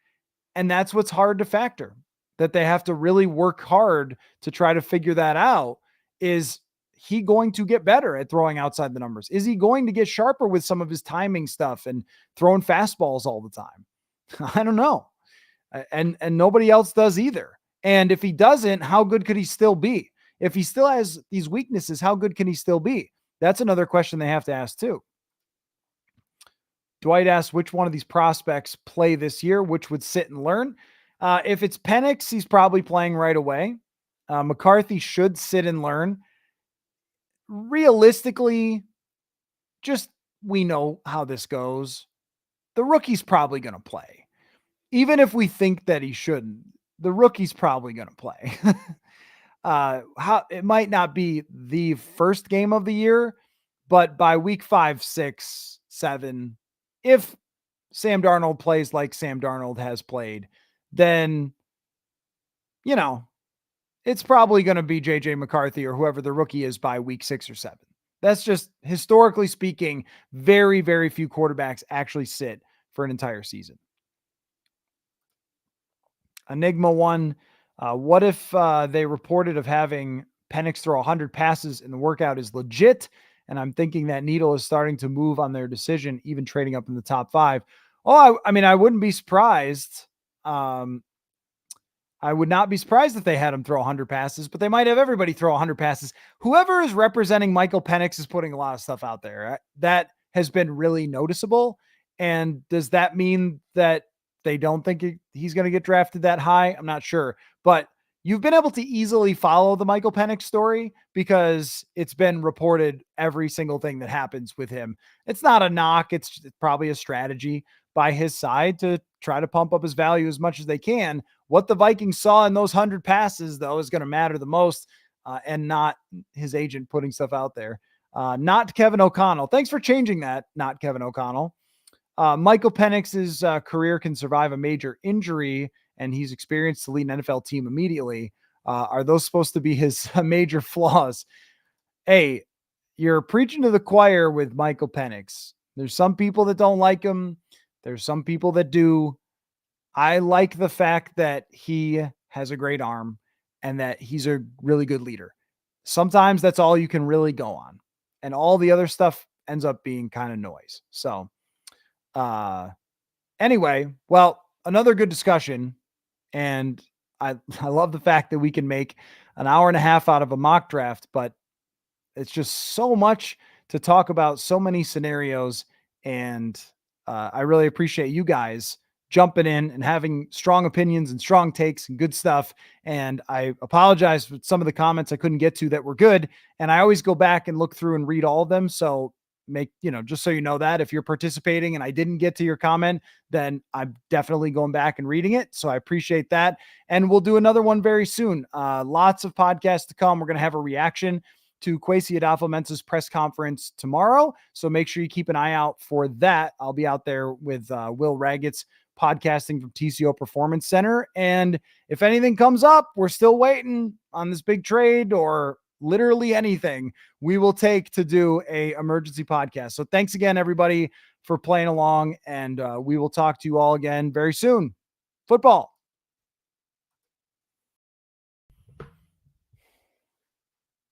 And that's what's hard to factor, that they have to really work hard to try to figure that out. Is he going to get better at throwing outside the numbers? Is he going to get sharper with some of his timing stuff and throwing fastballs all the time? I don't know. And nobody else does either. And if he doesn't, how good could he still be? If he still has these weaknesses, how good can he still be? That's another question they have to ask too. Dwight asks, which one of these prospects play this year? Which would sit and learn? If it's Penix, he's probably playing right away. McCarthy should sit and learn. Realistically, just we know how this goes. The rookie's probably going to play. Even if we think that he shouldn't, the rookie's probably going to play. It might not be the first game of the year, but by week 5, 6, 7, if Sam Darnold plays like Sam Darnold has played, then, it's probably going to be JJ McCarthy or whoever the rookie is by week 6 or 7. That's just, historically speaking, very, very few quarterbacks actually sit for an entire season. Enigma 1, what if they reported of having Penix throw 100 passes and the workout is legit? And I'm thinking that needle is starting to move on their decision, even trading up in the top 5. Oh, I wouldn't be surprised. I would not be surprised if they had him throw 100 passes, but they might have everybody throw 100 passes. Whoever is representing Michael Penix is putting a lot of stuff out there. That has been really noticeable. And does that mean that they don't think he's going to get drafted that high? I'm not sure, but you've been able to easily follow the Michael Penix story because it's been reported every single thing that happens with him. It's not a knock. It's probably a strategy by his side to try to pump up his value as much as they can. What the Vikings saw in those 100 passes, though, is going to matter the most, and not his agent putting stuff out there. Not Kevin O'Connell. Thanks for changing that. Not Kevin O'Connell. Michael Penix's career can survive a major injury and he's experienced to lead an NFL team immediately. Are those supposed to be his major flaws? Hey, you're preaching to the choir with Michael Penix. There's some people that don't like him. There's some people that do. I like the fact that he has a great arm and that he's a really good leader. Sometimes that's all you can really go on. And all the other stuff ends up being kind of noise. So, uh, anyway, well, another good discussion. And I love the fact that we can make an hour and a half out of a mock draft, but it's just so much to talk about, so many scenarios. And I really appreciate you guys jumping in and having strong opinions and strong takes and good stuff. And I apologize for some of the comments I couldn't get to that were good. And I always go back and look through and read all of them. So just so you know that if you're participating and I didn't get to your comment, then I'm definitely going back and reading it. So I appreciate that. And we'll do another one very soon. Lots of podcasts to come. We're going to have a reaction to Kwesi Adofo-Mensah's press conference tomorrow. So make sure you keep an eye out for that. I'll be out there with Will Raggett's podcasting from TCO Performance Center. And if anything comes up, we're still waiting on this big trade or literally anything we will take to do a emergency podcast. So thanks again, everybody, for playing along. And we will talk to you all again very soon. Football